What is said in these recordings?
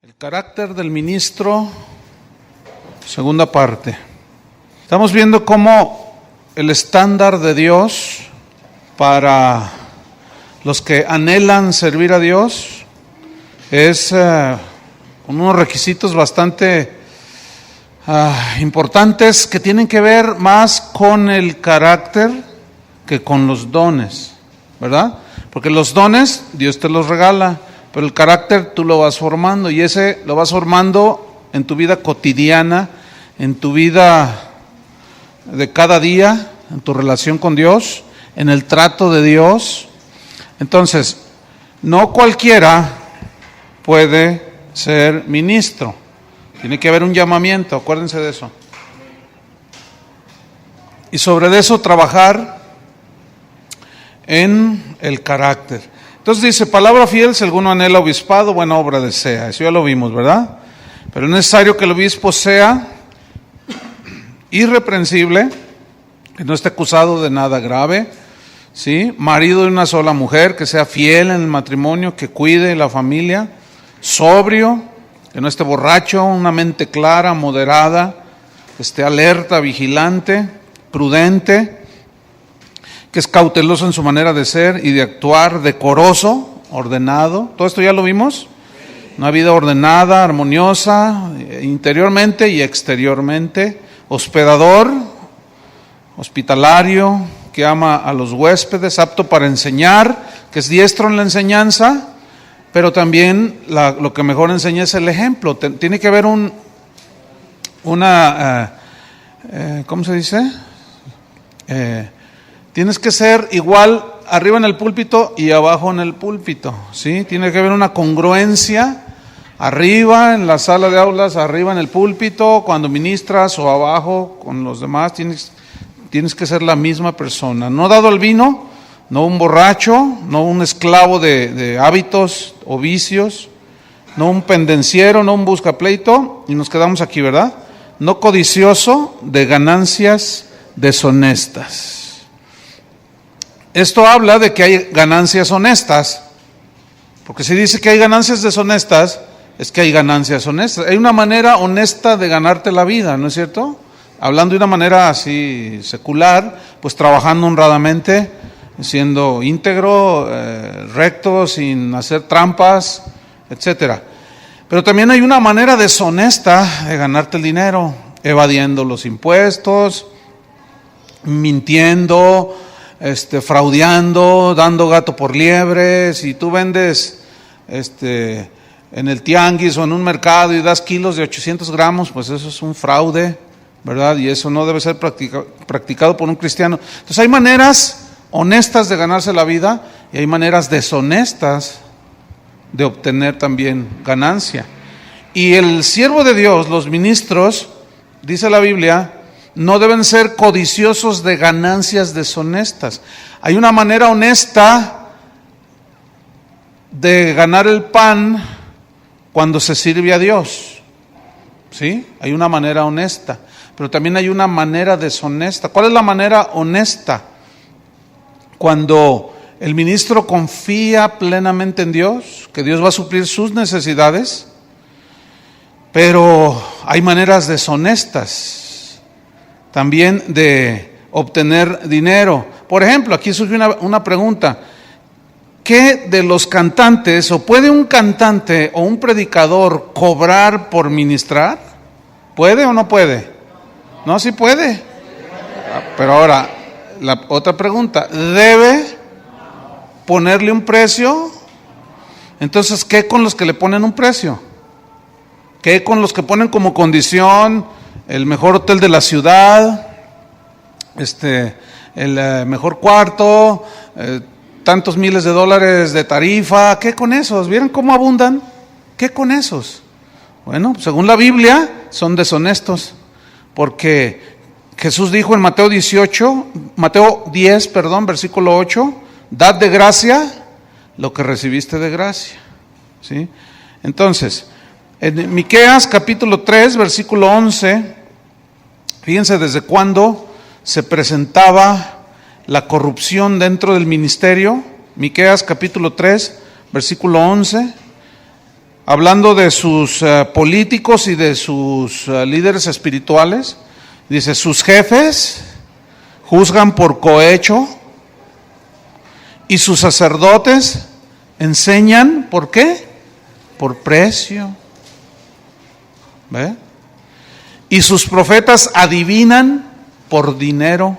El carácter del ministro, segunda parte. Estamos viendo cómo el estándar de Dios para los que anhelan servir a Dios es con unos requisitos bastante importantes que tienen que ver más con el carácter que con los dones, ¿verdad? Porque los dones Dios te los regala, pero el carácter tú lo vas formando, y ese lo vas formando en tu vida cotidiana, en tu vida de cada día, en tu relación con Dios, en el trato de Dios. Entonces, no cualquiera puede ser ministro. Tiene que haber un llamamiento, acuérdense de eso. Y sobre eso trabajar en el carácter. Entonces dice, palabra fiel, si alguno anhela obispado, buena obra desea. Eso ya lo vimos, ¿verdad? Pero es necesario que el obispo sea irreprensible, que no esté acusado de nada grave, ¿sí? Marido de una sola mujer, que sea fiel en el matrimonio, que cuide la familia, sobrio, que no esté borracho, una mente clara, moderada, que esté alerta, vigilante, prudente, que es cauteloso en su manera de ser y de actuar, decoroso, ordenado. ¿Todo esto ya lo vimos? Una vida ordenada, armoniosa, interiormente y exteriormente. Hospedador, hospitalario, que ama a los huéspedes, apto para enseñar, que es diestro en la enseñanza, pero también lo que mejor enseña es el ejemplo. Tiene que haber ¿cómo se dice? Tienes que ser igual arriba en el púlpito y abajo en el púlpito, ¿sí? Tiene que haber una congruencia arriba en la sala de aulas, arriba en el púlpito, cuando ministras, o abajo con los demás. Tienes que ser la misma persona. No dado al vino, no un borracho, no un esclavo de hábitos o vicios, no un pendenciero, no un buscapleito, y nos quedamos aquí, ¿verdad? No codicioso de ganancias deshonestas. Esto habla de que hay ganancias honestas, porque si dice que hay ganancias deshonestas, es que hay ganancias honestas. Hay una manera honesta de ganarte la vida, ¿no es cierto? Hablando de una manera así secular, pues trabajando honradamente, siendo íntegro, recto, sin hacer trampas, etcétera. Pero también hay una manera deshonesta de ganarte el dinero, evadiendo los impuestos, mintiendo, fraudeando, dando gato por liebre. Si tú vendes en el tianguis o en un mercado y das kilos de 800 gramos, pues eso es un fraude, ¿verdad? Y eso no debe ser practicado por un cristiano. Entonces hay maneras honestas de ganarse la vida y hay maneras deshonestas de obtener también ganancia. Y el siervo de Dios, los ministros, dice la Biblia, no deben ser codiciosos de ganancias deshonestas. Hay una manera honesta de ganar el pan cuando se sirve a Dios, ¿sí? Hay una manera honesta, pero también hay una manera deshonesta. ¿Cuál es la manera honesta? Cuando el ministro confía plenamente en Dios, que Dios va a suplir sus necesidades, pero hay maneras deshonestas también de obtener dinero. Por ejemplo, aquí surge una pregunta. ¿Qué de los cantantes, o puede un cantante o un predicador cobrar por ministrar? ¿Puede o no puede? No, sí puede. Pero ahora, la otra pregunta, ¿debe ponerle un precio? Entonces, ¿qué con los que le ponen un precio? ¿Qué con los que ponen como condición el mejor hotel de la ciudad, el mejor cuarto, tantos miles de dólares de tarifa? ¿Qué con esos? ¿Vieron cómo abundan? ¿Qué con esos? Bueno, según la Biblia son deshonestos, porque Jesús dijo en Mateo 10, versículo 8, dad de gracia lo que recibiste de gracia, ¿sí? Entonces, en Miqueas capítulo 3, versículo 11, fíjense desde cuándo se presentaba la corrupción dentro del ministerio. Miqueas capítulo 3, versículo 11, hablando de sus políticos y de sus líderes espirituales, dice, sus jefes juzgan por cohecho y sus sacerdotes enseñan, ¿por qué? Por precio. ¿Ve? Y sus profetas adivinan por dinero.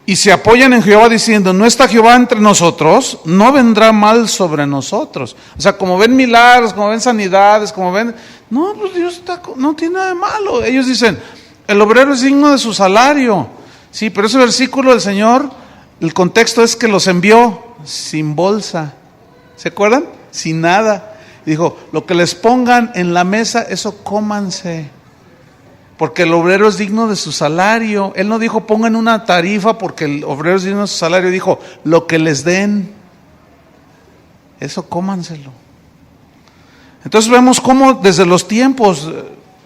Y se apoyan en Jehová diciendo, no está Jehová entre nosotros, no vendrá mal sobre nosotros. O sea, como ven milagros, como ven sanidades, como ven, no, pues Dios no tiene nada de malo. Ellos dicen, el obrero es digno de su salario. Sí, pero ese versículo del Señor, el contexto es que los envió sin bolsa. ¿Se acuerdan? Sin nada. Dijo, lo que les pongan en la mesa, eso cómanse. Porque el obrero es digno de su salario. Él no dijo pongan una tarifa porque el obrero es digno de su salario. Dijo lo que les den, eso cómanselo. Entonces vemos cómo desde los tiempos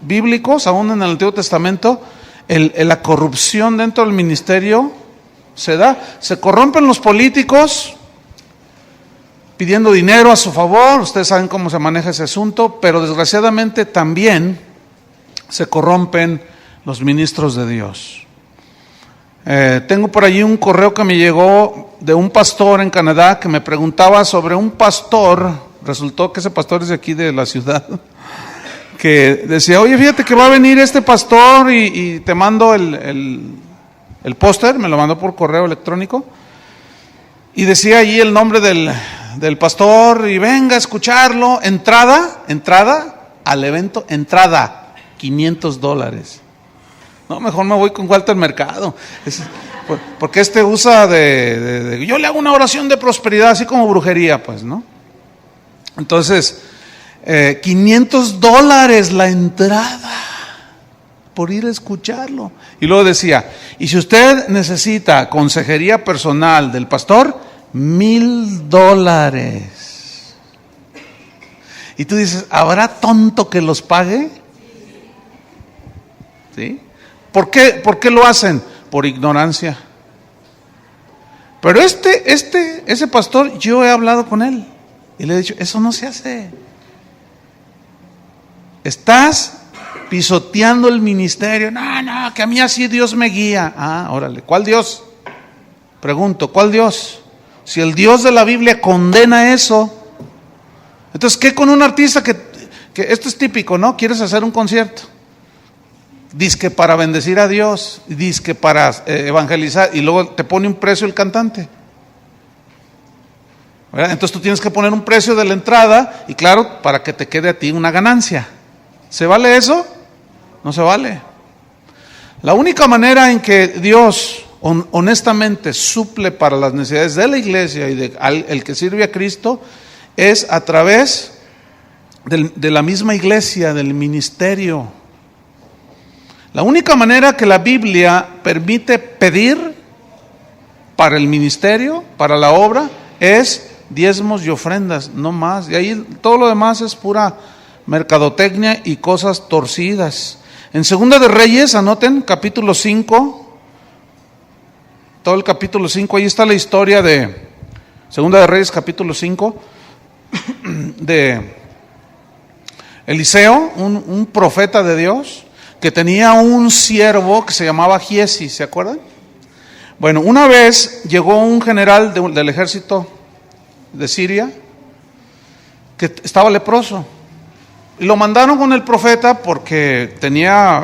bíblicos, aún en el Antiguo Testamento, la corrupción dentro del ministerio se da. Se corrompen los políticos pidiendo dinero a su favor. Ustedes saben cómo se maneja ese asunto, pero desgraciadamente también se corrompen los ministros de Dios. Tengo por allí un correo que me llegó de un pastor en Canadá que me preguntaba sobre un pastor. Resultó que ese pastor es de aquí de la ciudad, que decía, oye, fíjate que va a venir este pastor y te mando el póster, me lo mandó por correo electrónico, y decía allí el nombre del pastor, y venga a escucharlo, entrada al evento, entrada $500. No, mejor me voy con Walter Mercado. Porque usa yo le hago una oración de prosperidad, así como brujería, pues, ¿no? Entonces, $500 la entrada por ir a escucharlo. Y luego decía, y si usted necesita consejería personal del pastor, $1,000. Y tú dices, ¿habrá tonto que los pague? ¿Sí? ¿Por qué lo hacen? Por ignorancia. Pero ese pastor, yo he hablado con él y le he dicho, eso no se hace. Estás pisoteando el ministerio. No, que a mí así Dios me guía. Órale, ¿cuál Dios? Pregunto, ¿cuál Dios? Si el Dios de la Biblia condena eso, entonces, ¿qué con un artista que esto es típico, ¿no? ¿Quieres hacer un concierto? Dizque para bendecir a Dios, dizque para evangelizar, y luego te pone un precio el cantante, ¿verdad? Entonces tú tienes que poner un precio de la entrada, y claro, para que te quede a ti una ganancia. ¿Se vale eso? No se vale. La única manera en que Dios honestamente suple para las necesidades de la iglesia y el que sirve a Cristo es a través de la misma iglesia, del ministerio. La única manera que la Biblia permite pedir para el ministerio, para la obra, es diezmos y ofrendas, no más. Y ahí todo lo demás es pura mercadotecnia y cosas torcidas. En Segunda de Reyes, anoten, capítulo 5, todo el capítulo 5, ahí está la historia de Segunda de Reyes, capítulo 5, de Eliseo, un profeta de Dios, que tenía un siervo que se llamaba Giesi, ¿se acuerdan? Bueno, una vez llegó un general del ejército de Siria que estaba leproso y lo mandaron con el profeta porque tenía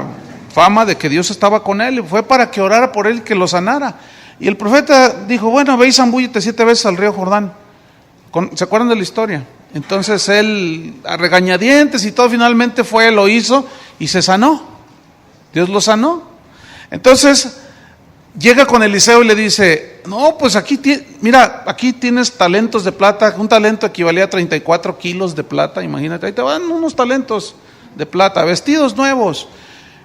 fama de que Dios estaba con él, y fue para que orara por él, que lo sanara. Y el profeta dijo, bueno, ve y zambúllete 7 veces al río Jordán. ¿Se acuerdan de la historia? Entonces él, a regañadientes y todo, finalmente fue, lo hizo y se sanó. Dios lo sanó. Entonces llega con Eliseo y le dice, no, pues aquí tienes talentos de plata. Un talento equivalía a 34 kilos de plata, imagínate. Ahí te van unos talentos de plata, vestidos nuevos,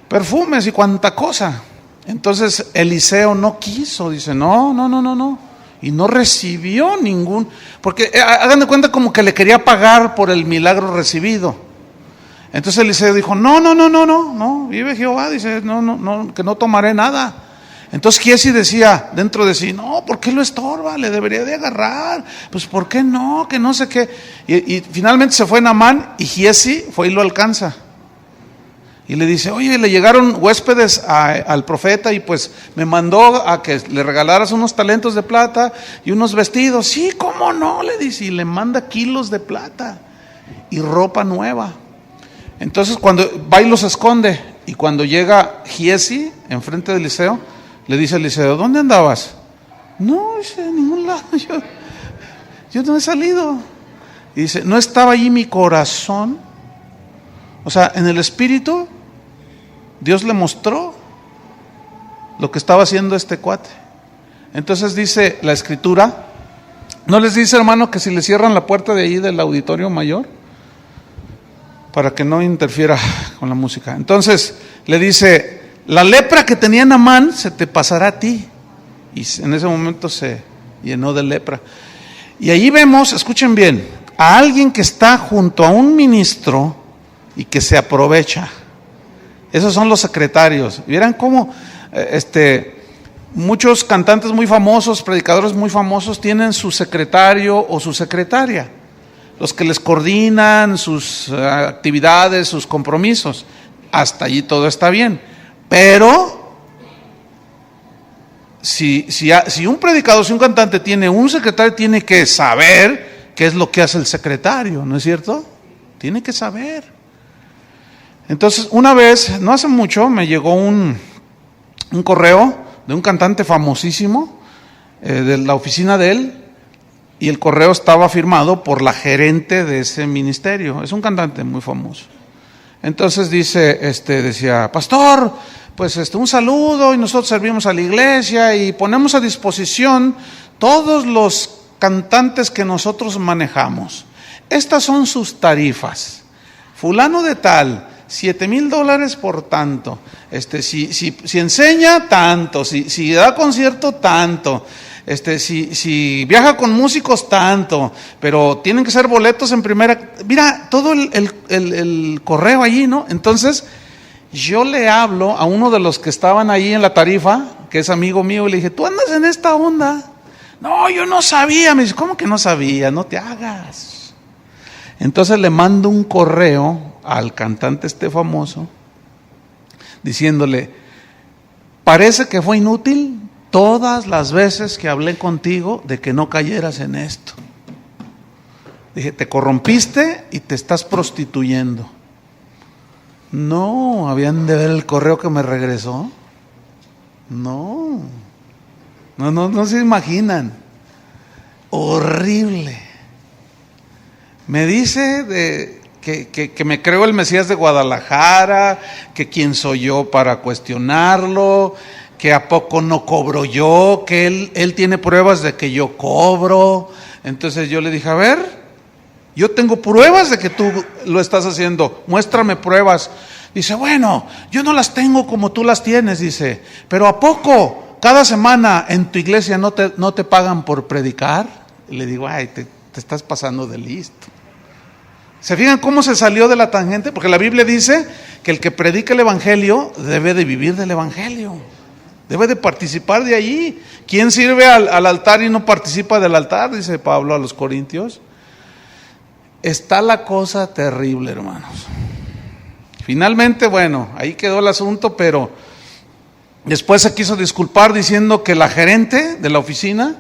perfumes y cuanta cosa. Entonces Eliseo no quiso, dice, no. Y no recibió ningún, porque hagan de cuenta como que le quería pagar por el milagro recibido. Entonces Eliseo dijo, no, vive Jehová, dice, no, que no tomaré nada. Entonces Giesi decía dentro de sí, no, ¿por qué lo estorba? Le debería de agarrar. Pues ¿por qué no? Que no sé qué. Y finalmente se fue Naamán y Giesi fue y lo alcanza. Y le dice, oye, le llegaron huéspedes al profeta y pues me mandó a que le regalaras unos talentos de plata y unos vestidos. Sí, ¿cómo no? Le dice, y le manda kilos de plata y ropa nueva. Entonces cuando va y los esconde, y cuando llega Giesi enfrente de Eliseo, le dice a Eliseo, ¿dónde andabas? No, dice, en ningún lado, yo no he salido. Y dice, ¿no estaba allí mi corazón? O sea, en el espíritu Dios le mostró lo que estaba haciendo este cuate. Entonces dice la escritura, ¿no les dice, hermano, que si le cierran la puerta de ahí del auditorio mayor? Para que no interfiera con la música. Entonces le dice, la lepra que tenía Naamán se te pasará a ti. Y en ese momento se llenó de lepra. Y ahí vemos, escuchen bien, a alguien que está junto a un ministro y que se aprovecha. Esos son los secretarios. Vieran cómo muchos cantantes muy famosos, predicadores muy famosos, tienen su secretario o su secretaria, los que les coordinan sus actividades, sus compromisos. Hasta allí todo está bien. Pero si un predicador, si un cantante tiene un secretario, tiene que saber qué es lo que hace el secretario, ¿no es cierto? Tiene que saber. Entonces, una vez, no hace mucho, me llegó un correo de un cantante famosísimo de la oficina de él, y el correo estaba firmado por la gerente de ese ministerio. Es un cantante muy famoso. Entonces decía, pastor, pues un saludo, y nosotros servimos a la iglesia y ponemos a disposición todos los cantantes que nosotros manejamos. Estas son sus tarifas. Fulano de tal, $7,000 por tanto. Si enseña, tanto. Si da concierto, tanto. Si viaja con músicos, tanto. Pero tienen que ser boletos en primera. Mira, todo el correo allí, ¿no? Entonces, yo le hablo a uno de los que estaban ahí en la tarifa, que es amigo mío, y le dije, ¿tú andas en esta onda? No, yo no sabía. Me dice, ¿cómo que no sabía? No te hagas. Entonces le mando un correo al cantante famoso, diciéndole, parece que fue inútil todas las veces que hablé contigo de que no cayeras en esto. Dije, te corrompiste y te estás prostituyendo. No, habían de ver el correo que me regresó. No se imaginan. Horrible. Me dice que me creo el Mesías de Guadalajara, que quién soy yo para cuestionarlo, que a poco no cobro yo, que él tiene pruebas de que yo cobro. Entonces yo le dije, a ver, yo tengo pruebas de que tú lo estás haciendo, muéstrame pruebas. Dice, bueno, yo no las tengo como tú las tienes, dice, pero ¿a poco cada semana en tu iglesia no te pagan por predicar? Y le digo, ay, te estás pasando de listo. ¿Se fijan cómo se salió de la tangente? Porque la Biblia dice que el que predica el evangelio debe de vivir del evangelio, debe de participar de allí. ¿Quién sirve al altar y no participa del altar? Dice Pablo a los Corintios. Está la cosa terrible, hermanos. Finalmente, bueno, ahí quedó el asunto, pero después se quiso disculpar diciendo que la gerente de la oficina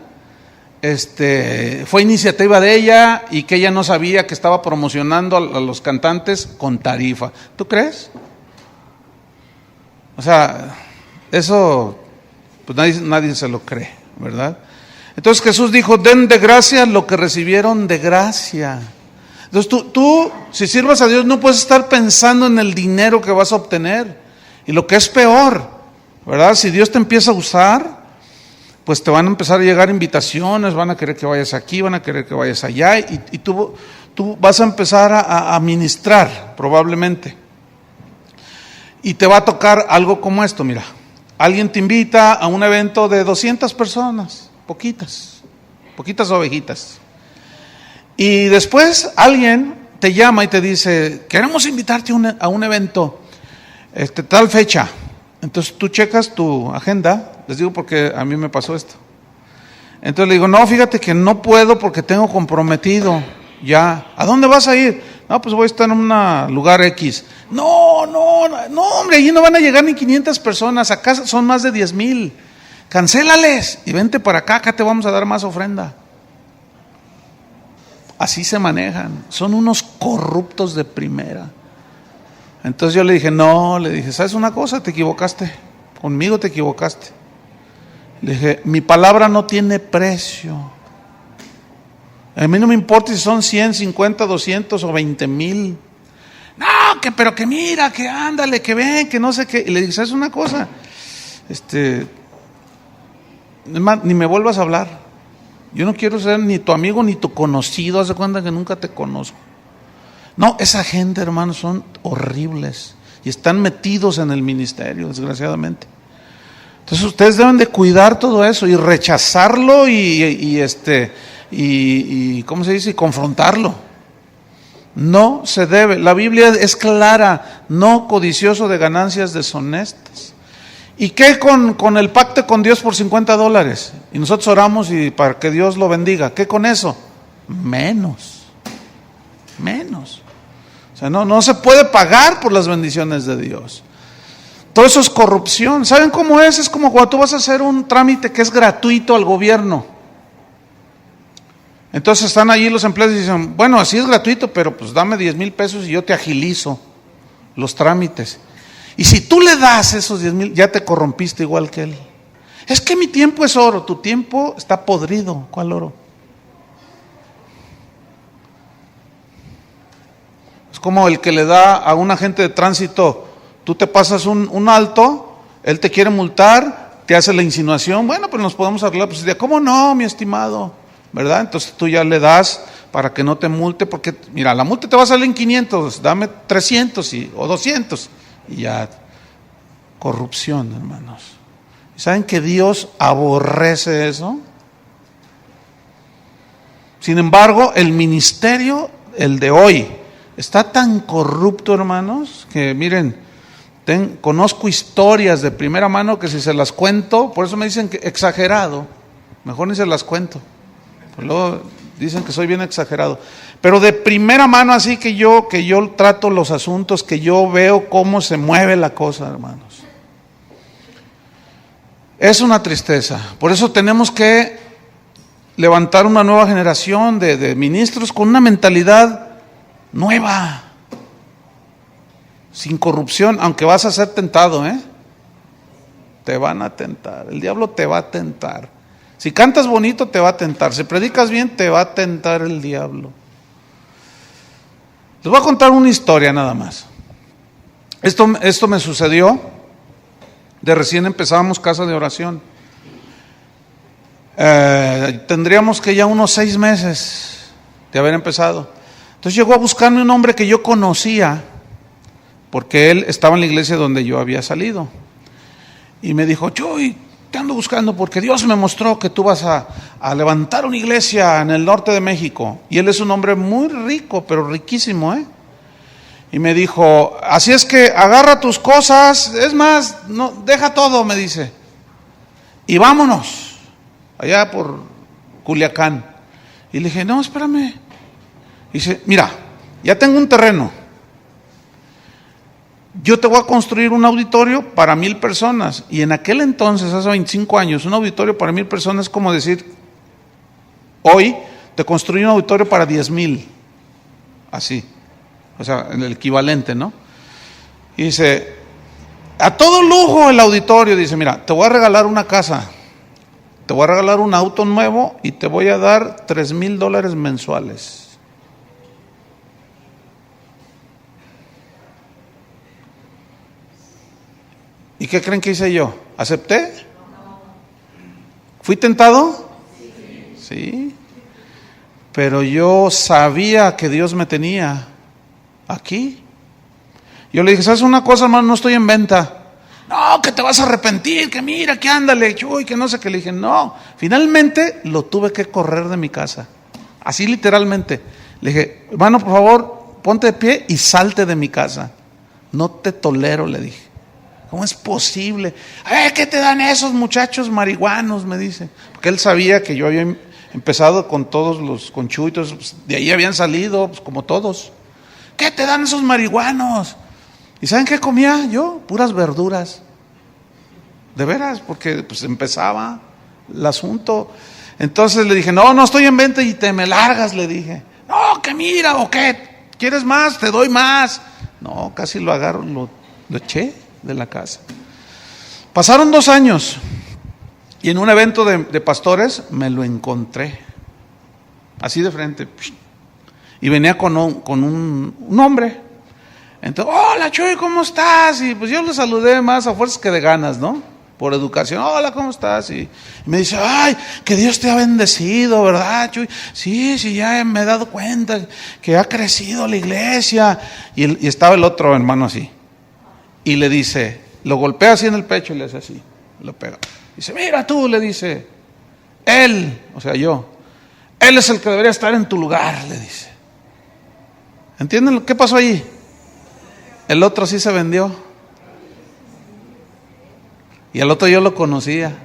fue iniciativa de ella y que ella no sabía que estaba promocionando a los cantantes con tarifa. ¿Tú crees? O sea, eso pues nadie se lo cree, ¿verdad? Entonces Jesús dijo, den de gracia lo que recibieron de gracia. Entonces tú, si sirvas a Dios, no puedes estar pensando en el dinero que vas a obtener. Y lo que es peor, ¿verdad? Si Dios te empieza a usar, pues te van a empezar a llegar invitaciones, van a querer que vayas aquí, van a querer que vayas allá, y tú vas a empezar a ministrar, probablemente. Y te va a tocar algo como esto, mira. Alguien te invita a un evento de 200 personas, poquitas ovejitas. Y después alguien te llama y te dice, queremos invitarte a un evento, tal fecha. Entonces tú checas tu agenda Les digo porque a mí me pasó esto. Entonces le digo, no, fíjate que no puedo porque tengo comprometido ya. ¿A dónde vas a ir? No, pues voy a estar en un lugar X. No, hombre, allí no van a llegar ni 500 personas, acá son más de 10,000. Cancélales y vente para acá, acá te vamos a dar más ofrenda. Así se manejan, son unos corruptos de primera. Entonces yo le dije, ¿sabes una cosa? Te equivocaste, conmigo te equivocaste. Le dije, mi palabra no tiene precio. A mí no me importa si son 100, 50, 200 o 20,000. No, pero que mira, que ándale, que ven, que no sé qué. Y le dije, ¿sabes una cosa? Ni me vuelvas a hablar. Yo no quiero ser ni tu amigo ni tu conocido. Haz de cuenta que nunca te conozco. No, esa gente, hermanos, son horribles y están metidos en el ministerio, desgraciadamente. Entonces ustedes deben de cuidar todo eso y rechazarlo y ¿cómo se dice? Y confrontarlo. No se debe. La Biblia es clara: no codicioso de ganancias deshonestas. ¿Y qué con el pacto con Dios por $50? Y nosotros oramos y para que Dios lo bendiga. ¿Qué con eso? Menos. O sea, no se puede pagar por las bendiciones de Dios. Todo eso es corrupción. ¿Saben cómo es? Es como cuando tú vas a hacer un trámite que es gratuito al gobierno. Entonces están allí los empleados y dicen, bueno, así es gratuito, pero pues dame 10,000 pesos y yo te agilizo los trámites. Y si tú le das esos 10,000, ya te corrompiste igual que él. Es que mi tiempo es oro. Tu tiempo está podrido. ¿Cuál oro? Es como el que le da a un agente de tránsito, tú te pasas un alto, él te quiere multar, te hace la insinuación, bueno, pues nos podemos arreglar. Pues ¿cómo no, mi estimado? ¿Verdad? Entonces tú ya le das para que no te multe, porque mira, la multa te va a salir en 500, dame 300 o 200. Y ya, corrupción, hermanos. ¿Saben que Dios aborrece eso? Sin embargo, el ministerio, el de hoy, está tan corrupto, hermanos, que miren, conozco historias de primera mano que si se las cuento, por eso me dicen que exagerado, mejor ni se las cuento. Pues luego dicen que soy bien exagerado. Pero de primera mano, así que yo trato los asuntos, que yo veo cómo se mueve la cosa, hermanos. Es una tristeza. Por eso tenemos que levantar una nueva generación de ministros con una mentalidad nueva, sin corrupción, aunque vas a ser tentado, te van a tentar, el diablo te va a tentar. Si cantas bonito te va a tentar, si predicas bien te va a tentar el diablo. Les voy a contar una historia nada más. Esto me sucedió de recién empezábamos casa de oración. Tendríamos que ya unos 6 meses de haber empezado. Entonces llegó a buscarme un hombre que yo conocía, porque él estaba en la iglesia donde yo había salido. Y me dijo, Chuy, te ando buscando porque Dios me mostró que tú vas a levantar una iglesia en el norte de México. Y él es un hombre muy rico, pero riquísimo, Y me dijo, así es que agarra tus cosas, es más, no, deja todo, me dice, y vámonos, allá por Culiacán. Y le dije, no, espérame. Dice, mira, ya tengo un terreno. Yo te voy a construir un auditorio para 1,000 personas. Y en aquel entonces, hace 25 años, un auditorio para 1,000 personas es como decir, hoy te construí un auditorio para 10,000. Así. O sea, el equivalente, ¿no? Y dice, a todo lujo el auditorio. Dice, mira, te voy a regalar una casa, te voy a regalar un auto nuevo y te voy a dar $3,000 mensuales. ¿Y qué creen que hice yo? ¿Acepté? ¿Fui tentado? Sí. Pero yo sabía que Dios me tenía aquí. Yo le dije, ¿sabes una cosa, hermano? No estoy en venta. No, que te vas a arrepentir, que mira, que ándale, uy, que no sé qué. Le dije, no. Finalmente lo tuve que correr de mi casa. Así literalmente. Le dije, hermano, por favor, ponte de pie y salte de mi casa. No te tolero, le dije. ¿Cómo es posible? A ver, ¿qué te dan esos muchachos marihuanos? Me dice. Porque él sabía que yo había empezado con todos los conchuitos, pues, de ahí habían salido, pues, como todos. ¿Qué te dan esos marihuanos? ¿Y saben qué comía yo? Puras verduras. De veras, porque pues empezaba el asunto. Entonces le dije, no estoy en venta y te me largas, le dije. No, que mira, o qué, ¿quieres más? Te doy más. No, casi lo agarro, lo eché de la casa. Pasaron 2 años y en un evento de pastores me lo encontré, así de frente, y venía con un hombre. Entonces, hola Chuy, ¿cómo estás? Y pues yo le saludé más a fuerzas que de ganas, ¿no? Por educación, hola, ¿cómo estás? Y me dice, ay, que Dios te ha bendecido, ¿verdad, Chuy? Sí, ya me he dado cuenta que ha crecido la iglesia. Y estaba el otro hermano así. Y le dice, lo golpea así en el pecho y le hace así, lo pega. Dice, mira tú, le dice, él, o sea yo, él es el que debería estar en tu lugar, le dice. ¿Entienden qué pasó ahí? El otro sí se vendió. Y al otro yo lo conocía.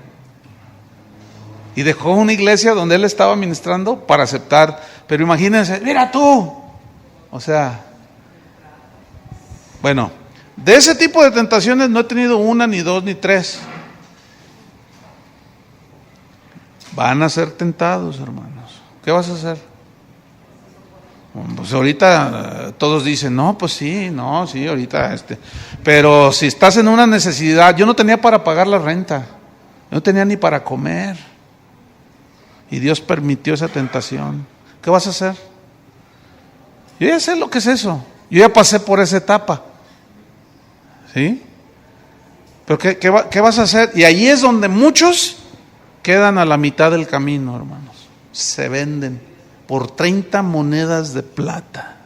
Y dejó una iglesia donde él estaba ministrando para aceptar. Pero imagínense, mira tú. O sea, bueno, de ese tipo de tentaciones no he tenido 1, ni 2, ni 3. Van a ser tentados, hermanos. ¿Qué vas a hacer? Pues ahorita todos dicen, no, pues sí, ahorita pero si estás en una necesidad, yo no tenía para pagar la renta, yo no tenía ni para comer, y Dios permitió esa tentación. ¿Qué vas a hacer? Yo ya sé lo que es eso, yo ya pasé por esa etapa, ¿sí? Pero ¿qué vas a hacer? Y ahí es donde muchos quedan a la mitad del camino, hermanos, se venden por 30 monedas de plata.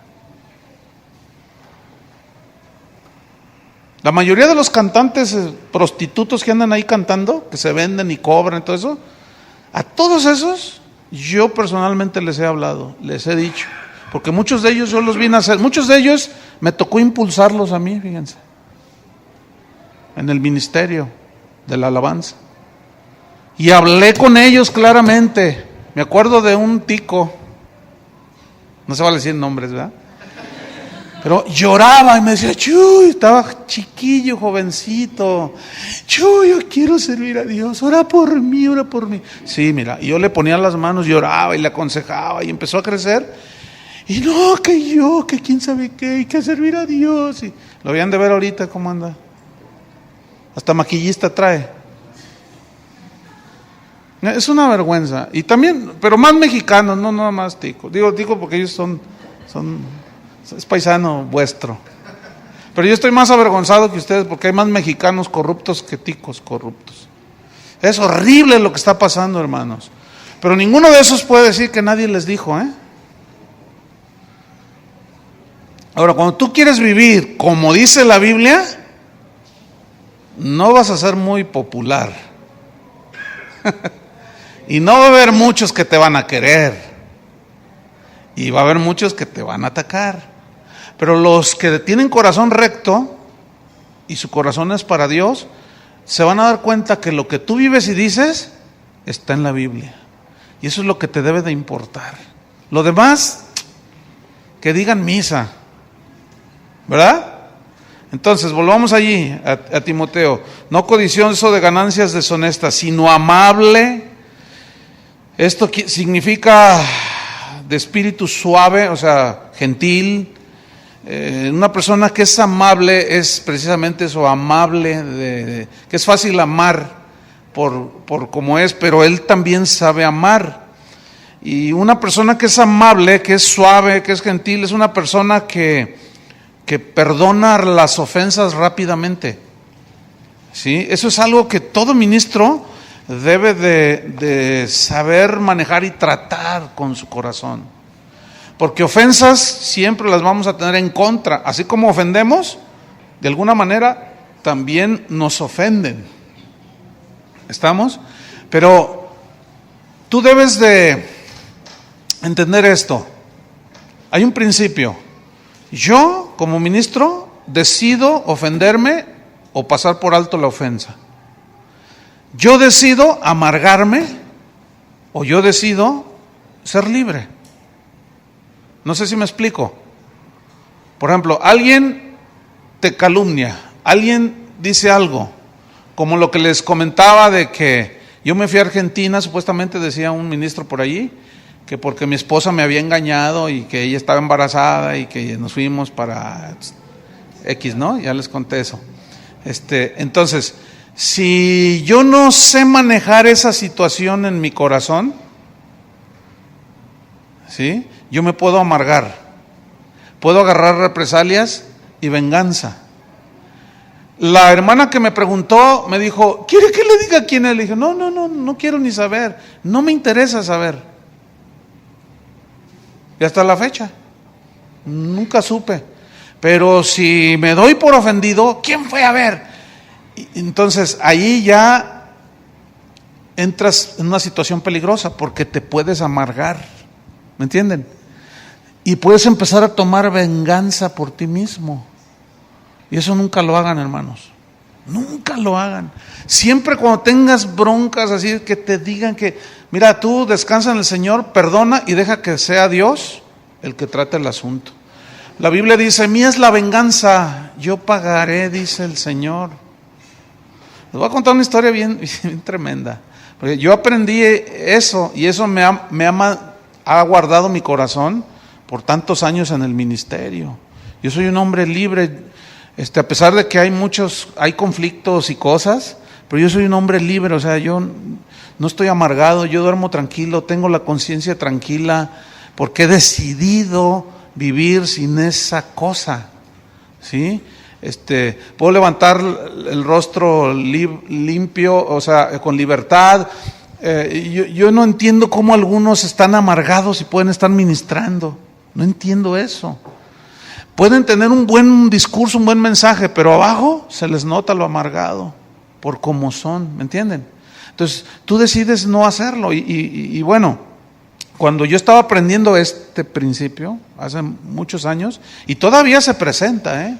La mayoría de los cantantes prostitutos que andan ahí cantando, que se venden y cobran y todo eso, a todos esos yo personalmente les he hablado, les he dicho, porque muchos de ellos yo los vine a hacer, muchos de ellos me tocó impulsarlos a mí, fíjense, en el ministerio de la alabanza, y hablé con ellos claramente. Me acuerdo de un tico, no se vale decir nombres, ¿verdad? Pero lloraba y me decía, Chuy, estaba chiquillo, jovencito, Chuy, yo quiero servir a Dios, ora por mí, ora por mí. Sí, mira, y yo le ponía las manos, lloraba y le aconsejaba y empezó a crecer. Y no, que quién sabe qué, y que servir a Dios. Y lo habían de ver ahorita cómo anda. Hasta maquillista trae. Es una vergüenza. Y también, pero más mexicanos, no nada más ticos. Digo porque ellos es paisano vuestro. Pero yo estoy más avergonzado que ustedes porque hay más mexicanos corruptos que ticos corruptos. Es horrible lo que está pasando, hermanos. Pero ninguno de esos puede decir que nadie les dijo, ¿eh? Ahora, cuando tú quieres vivir como dice la Biblia, no vas a ser muy popular. Y no va a haber muchos que te van a querer. Y va a haber muchos que te van a atacar. Pero los que tienen corazón recto y su corazón es para Dios, se van a dar cuenta que lo que tú vives y dices está en la Biblia. Y eso es lo que te debe de importar. Lo demás, que digan misa. ¿Verdad? Entonces, volvamos allí a Timoteo. No codicioso de ganancias deshonestas, sino amable. Esto significa de espíritu suave, o sea, gentil. Una persona que es amable es precisamente eso, amable, que es fácil amar por como es, pero él también sabe amar. Y una persona que es amable, que es suave, que es gentil, es una persona que perdona las ofensas rápidamente. ¿Sí? Eso es algo que todo ministro debe de saber manejar y tratar con su corazón. Porque ofensas siempre las vamos a tener en contra. Así como ofendemos, de alguna manera también nos ofenden. ¿Estamos? Pero tú debes de entender esto. Hay un principio. Yo, como ministro, decido ofenderme o pasar por alto la ofensa. Yo decido amargarme o yo decido ser libre. No sé si me explico. Por ejemplo, alguien te calumnia, alguien dice algo, como lo que les comentaba de que yo me fui a Argentina, supuestamente decía un ministro por allí, que porque mi esposa me había engañado y que ella estaba embarazada y que nos fuimos para X, ¿no? Ya les conté eso. Entonces, si yo no sé manejar esa situación en mi corazón, ¿sí? Yo me puedo amargar, puedo agarrar represalias y venganza. La hermana que me preguntó me dijo, ¿quiere que le diga quién es? Le dije, no quiero ni saber, no me interesa saber. Y hasta la fecha, nunca supe. Pero si me doy por ofendido, ¿quién fue a ver? Entonces ahí ya entras en una situación peligrosa porque te puedes amargar, ¿me entienden? Y puedes empezar a tomar venganza por ti mismo. Y eso nunca lo hagan, hermanos. Nunca lo hagan. Siempre cuando tengas broncas así, que te digan que, mira, tú descansa en el Señor, perdona y deja que sea Dios el que trate el asunto. La Biblia dice, mía es la venganza, yo pagaré, dice el Señor. Les voy a contar una historia bien tremenda. Porque yo aprendí eso y eso ha guardado mi corazón por tantos años en el ministerio. Yo soy un hombre libre, a pesar de que hay conflictos y cosas, pero yo soy un hombre libre, o sea, yo no estoy amargado, yo duermo tranquilo, tengo la conciencia tranquila, porque he decidido vivir sin esa cosa, ¿sí? Puedo levantar el rostro limpio, o sea, con libertad. Yo no entiendo cómo algunos están amargados y pueden estar ministrando, no entiendo eso. Pueden tener un buen discurso, un buen mensaje, pero abajo se les nota lo amargado, por cómo son, ¿me entienden? Entonces, tú decides no hacerlo. Y bueno, cuando yo estaba aprendiendo este principio, hace muchos años, y todavía se presenta,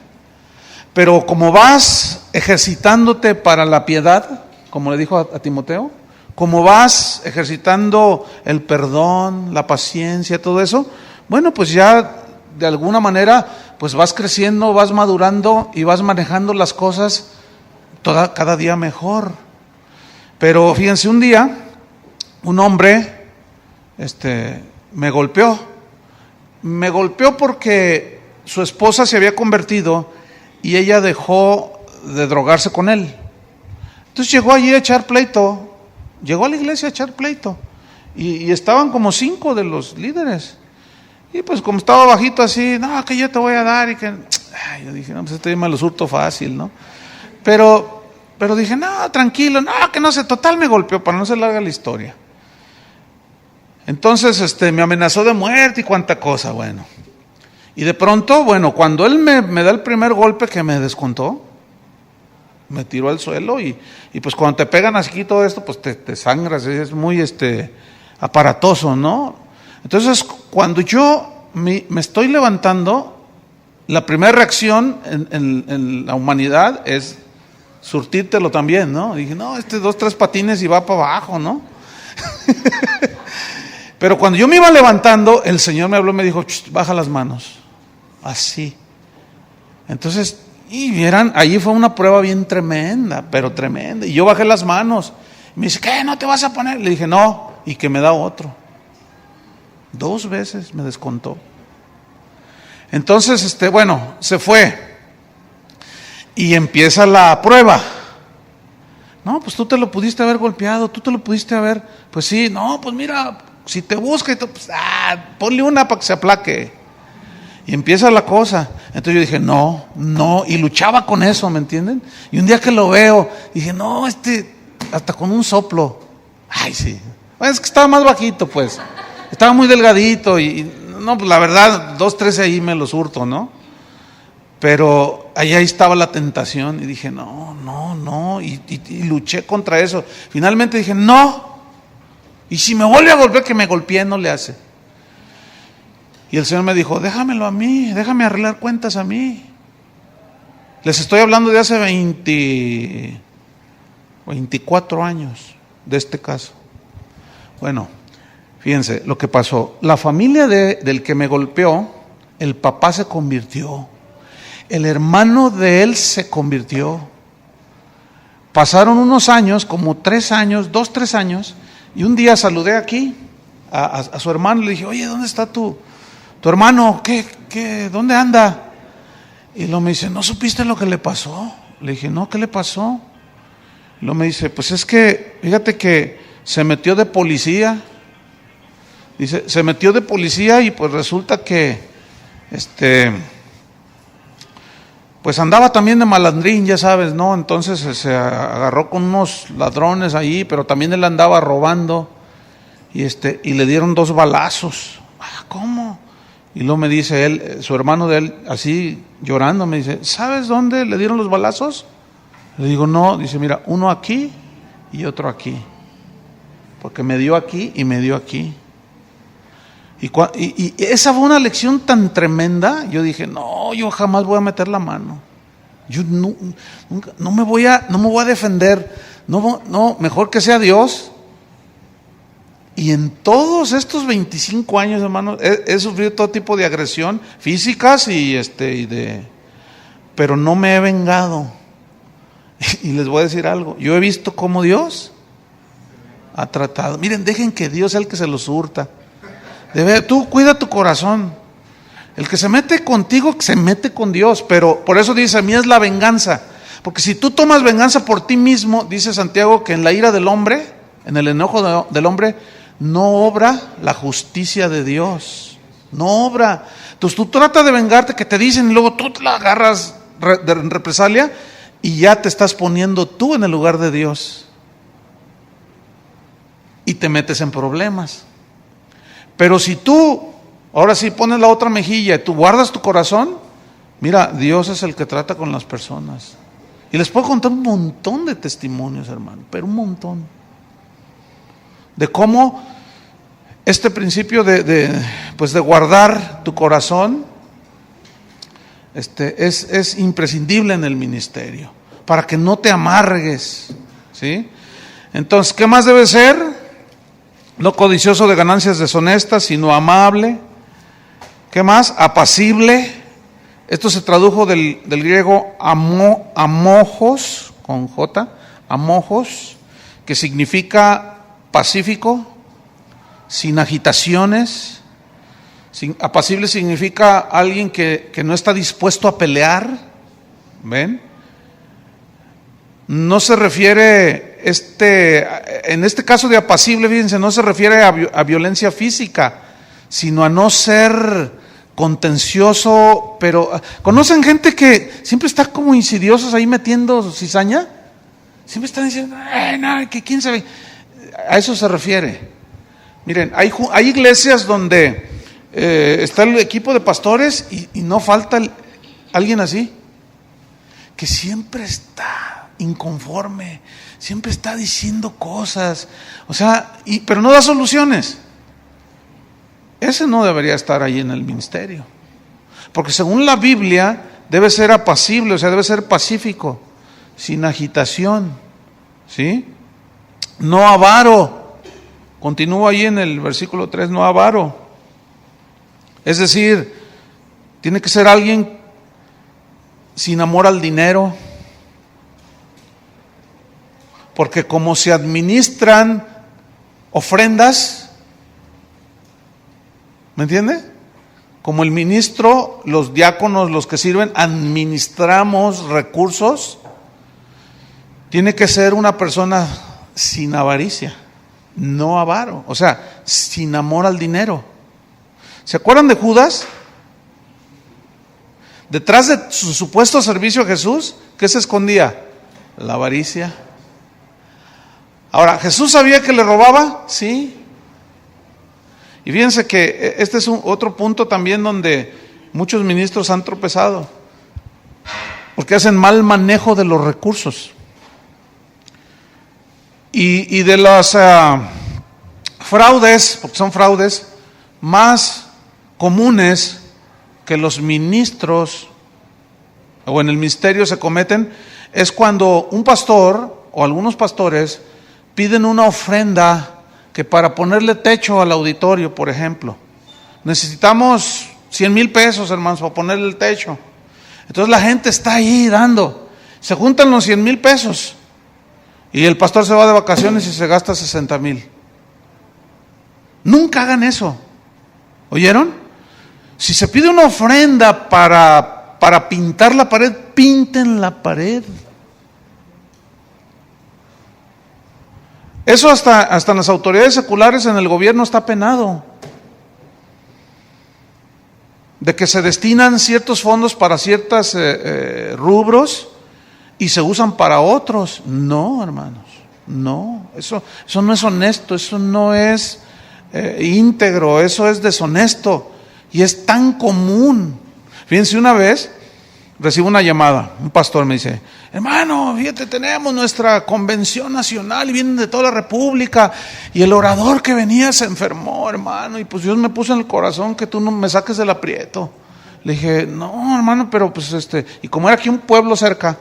pero como vas ejercitándote para la piedad, como le dijo a Timoteo, como vas ejercitando el perdón, la paciencia, todo eso, bueno, pues ya de alguna manera, pues vas creciendo, vas madurando y vas manejando las cosas cada día mejor. Pero fíjense, un día, un hombre, me golpeó porque su esposa se había convertido y ella dejó de drogarse con él. Entonces llegó allí a echar pleito, llegó a la iglesia a echar pleito y estaban como 5 de los líderes. Y pues como estaba bajito así, no, que yo te voy a dar y que... yo dije, no, pues me lo surto fácil, ¿no? Pero dije, no, tranquilo, no, que no sé, total me golpeó, para no ser larga la historia. Entonces, me amenazó de muerte y cuánta cosa, bueno. Y de pronto, bueno, cuando él me da el primer golpe que me descontó, me tiró al suelo y pues cuando te pegan así todo esto, pues te sangras, es muy aparatoso, ¿no? Entonces, cuando yo me estoy levantando, la primera reacción en la humanidad es surtírtelo también, ¿no? Y dije, no, 2, 3 patines y va para abajo, ¿no? Pero cuando yo me iba levantando, el Señor me habló y me dijo, baja las manos, así. Entonces, y vieran, allí fue una prueba bien tremenda, pero tremenda. Y yo bajé las manos. Y me dice, ¿qué? ¿No te vas a poner? Le dije, no, y que me da otro. 2 veces me descontó. Entonces, bueno, se fue. Y empieza la prueba. No, pues tú te lo pudiste haber golpeado, tú te lo pudiste haber, pues sí, no, pues mira, si te busca y tú, pues, ponle una para que se aplaque. Y empieza la cosa. Entonces yo dije, no, y luchaba con eso, ¿me entienden? Y un día que lo veo, dije, no, hasta con un soplo. Ay, sí. Bueno, es que estaba más bajito, pues. Estaba muy delgadito y no, pues la verdad, 2, 3 ahí me los hurto, ¿no? Pero ahí estaba la tentación y dije, no, y luché contra eso. Finalmente dije, no, y si me vuelve a golpear, que me golpee, no le hace. Y el Señor me dijo, déjamelo a mí, déjame arreglar cuentas a mí. Les estoy hablando de hace 24 años de este caso. Bueno, fíjense lo que pasó. La familia del que me golpeó, el papá se convirtió, el hermano de él se convirtió. Pasaron unos años, como 3 años, 2-3 años, y un día saludé aquí a su hermano, le dije, oye, ¿dónde está tu hermano? ¿Dónde anda? Y luego me dice, ¿no supiste lo que le pasó? Le dije, no, ¿qué le pasó? Y luego me dice, pues es que, fíjate que se metió de policía. Dice, se metió de policía y pues resulta que, pues andaba también de malandrín, ya sabes, ¿no? Entonces se agarró con unos ladrones ahí, pero también él andaba robando y le dieron 2 balazos. ¿Cómo? Y luego me dice él, su hermano de él, así llorando, me dice, ¿sabes dónde le dieron los balazos? Le digo, no. Dice, mira, uno aquí y otro aquí, porque me dio aquí y me dio aquí. Y esa fue una lección tan tremenda. Yo dije, no, yo jamás voy a meter la mano. Yo no me voy a defender. No, mejor que sea Dios. Y en todos estos 25 años, hermano, he sufrido todo tipo de agresión físicas pero no me he vengado. Y les voy a decir algo. Yo he visto cómo Dios ha tratado. Miren, dejen que Dios sea el que se los hurta. Tú cuida tu corazón. El que se mete contigo, se mete con Dios. Pero por eso dice, mía es la venganza. Porque si tú tomas venganza por ti mismo, dice Santiago, que en la ira del hombre, en el enojo del hombre, no obra la justicia de Dios. No obra. Entonces tú tratas de vengarte, que te dicen, y luego tú la agarras de represalia, y ya te estás poniendo tú en el lugar de Dios. Y te metes en problemas. Pero si tú, ahora sí pones la otra mejilla y tú guardas tu corazón, mira, Dios es el que trata con las personas. Y les puedo contar un montón de testimonios, hermano, pero un montón. De cómo este principio de guardar tu corazón es imprescindible en el ministerio, para que no te amargues, ¿sí? Entonces, ¿qué más debe ser? No codicioso de ganancias deshonestas, sino amable. ¿Qué más? Apacible. Esto se tradujo del griego amojos, con J, amojos, que significa pacífico, sin agitaciones. Apacible significa alguien que no está dispuesto a pelear. ¿Ven? No se refiere, en este caso de apacible, fíjense, no se refiere a violencia física, sino a no ser contencioso. Pero ¿conocen gente que siempre está como insidiosos ahí metiendo cizaña? Siempre están diciendo, no, que quién sabe. A eso se refiere. Miren, hay iglesias donde está el equipo de pastores y no falta alguien así, que siempre está inconforme, siempre está diciendo cosas, o sea, pero no da soluciones. Ese no debería estar ahí en el ministerio, porque según la Biblia debe ser apacible, o sea, debe ser pacífico, sin agitación, ¿sí? No avaro. Continúa ahí en el versículo 3, no avaro. Es decir, tiene que ser alguien sin amor al dinero, porque como se administran ofrendas, ¿me entiende? Como el ministro, los diáconos, los que sirven, administramos recursos, tiene que ser una persona sin avaricia, no avaro, o sea, sin amor al dinero. ¿Se acuerdan de Judas? Detrás de su supuesto servicio a Jesús, ¿qué se escondía? La avaricia. Ahora, ¿Jesús sabía que le robaba? Sí. Y fíjense que este es otro punto también donde muchos ministros han tropezado, porque hacen mal manejo de los recursos. Y de las fraudes, porque son fraudes más comunes que los ministros o en el ministerio se cometen, es cuando un pastor o algunos pastores piden una ofrenda que para ponerle techo al auditorio, por ejemplo, necesitamos 100,000 pesos, hermanos, para ponerle el techo. Entonces la gente está ahí dando, se juntan los 100,000 pesos y el pastor se va de vacaciones y se gasta 60,000. Nunca hagan eso. ¿Oyeron? Si se pide una ofrenda para pintar la pared, pinten la pared. Eso hasta en las autoridades seculares, en el gobierno, está penado. De que se destinan ciertos fondos para ciertos rubros y se usan para otros. No, hermanos, no. Eso no es honesto, eso no es íntegro, eso es deshonesto y es tan común. Fíjense, una vez recibo una llamada, un pastor me dice: hermano, fíjate, tenemos nuestra convención nacional y vienen de toda la república y el orador que venía se enfermó, hermano, y pues Dios me puso en el corazón que tú no me saques del aprieto. Le dije: no, hermano, pero pues y como era aquí un pueblo cerca,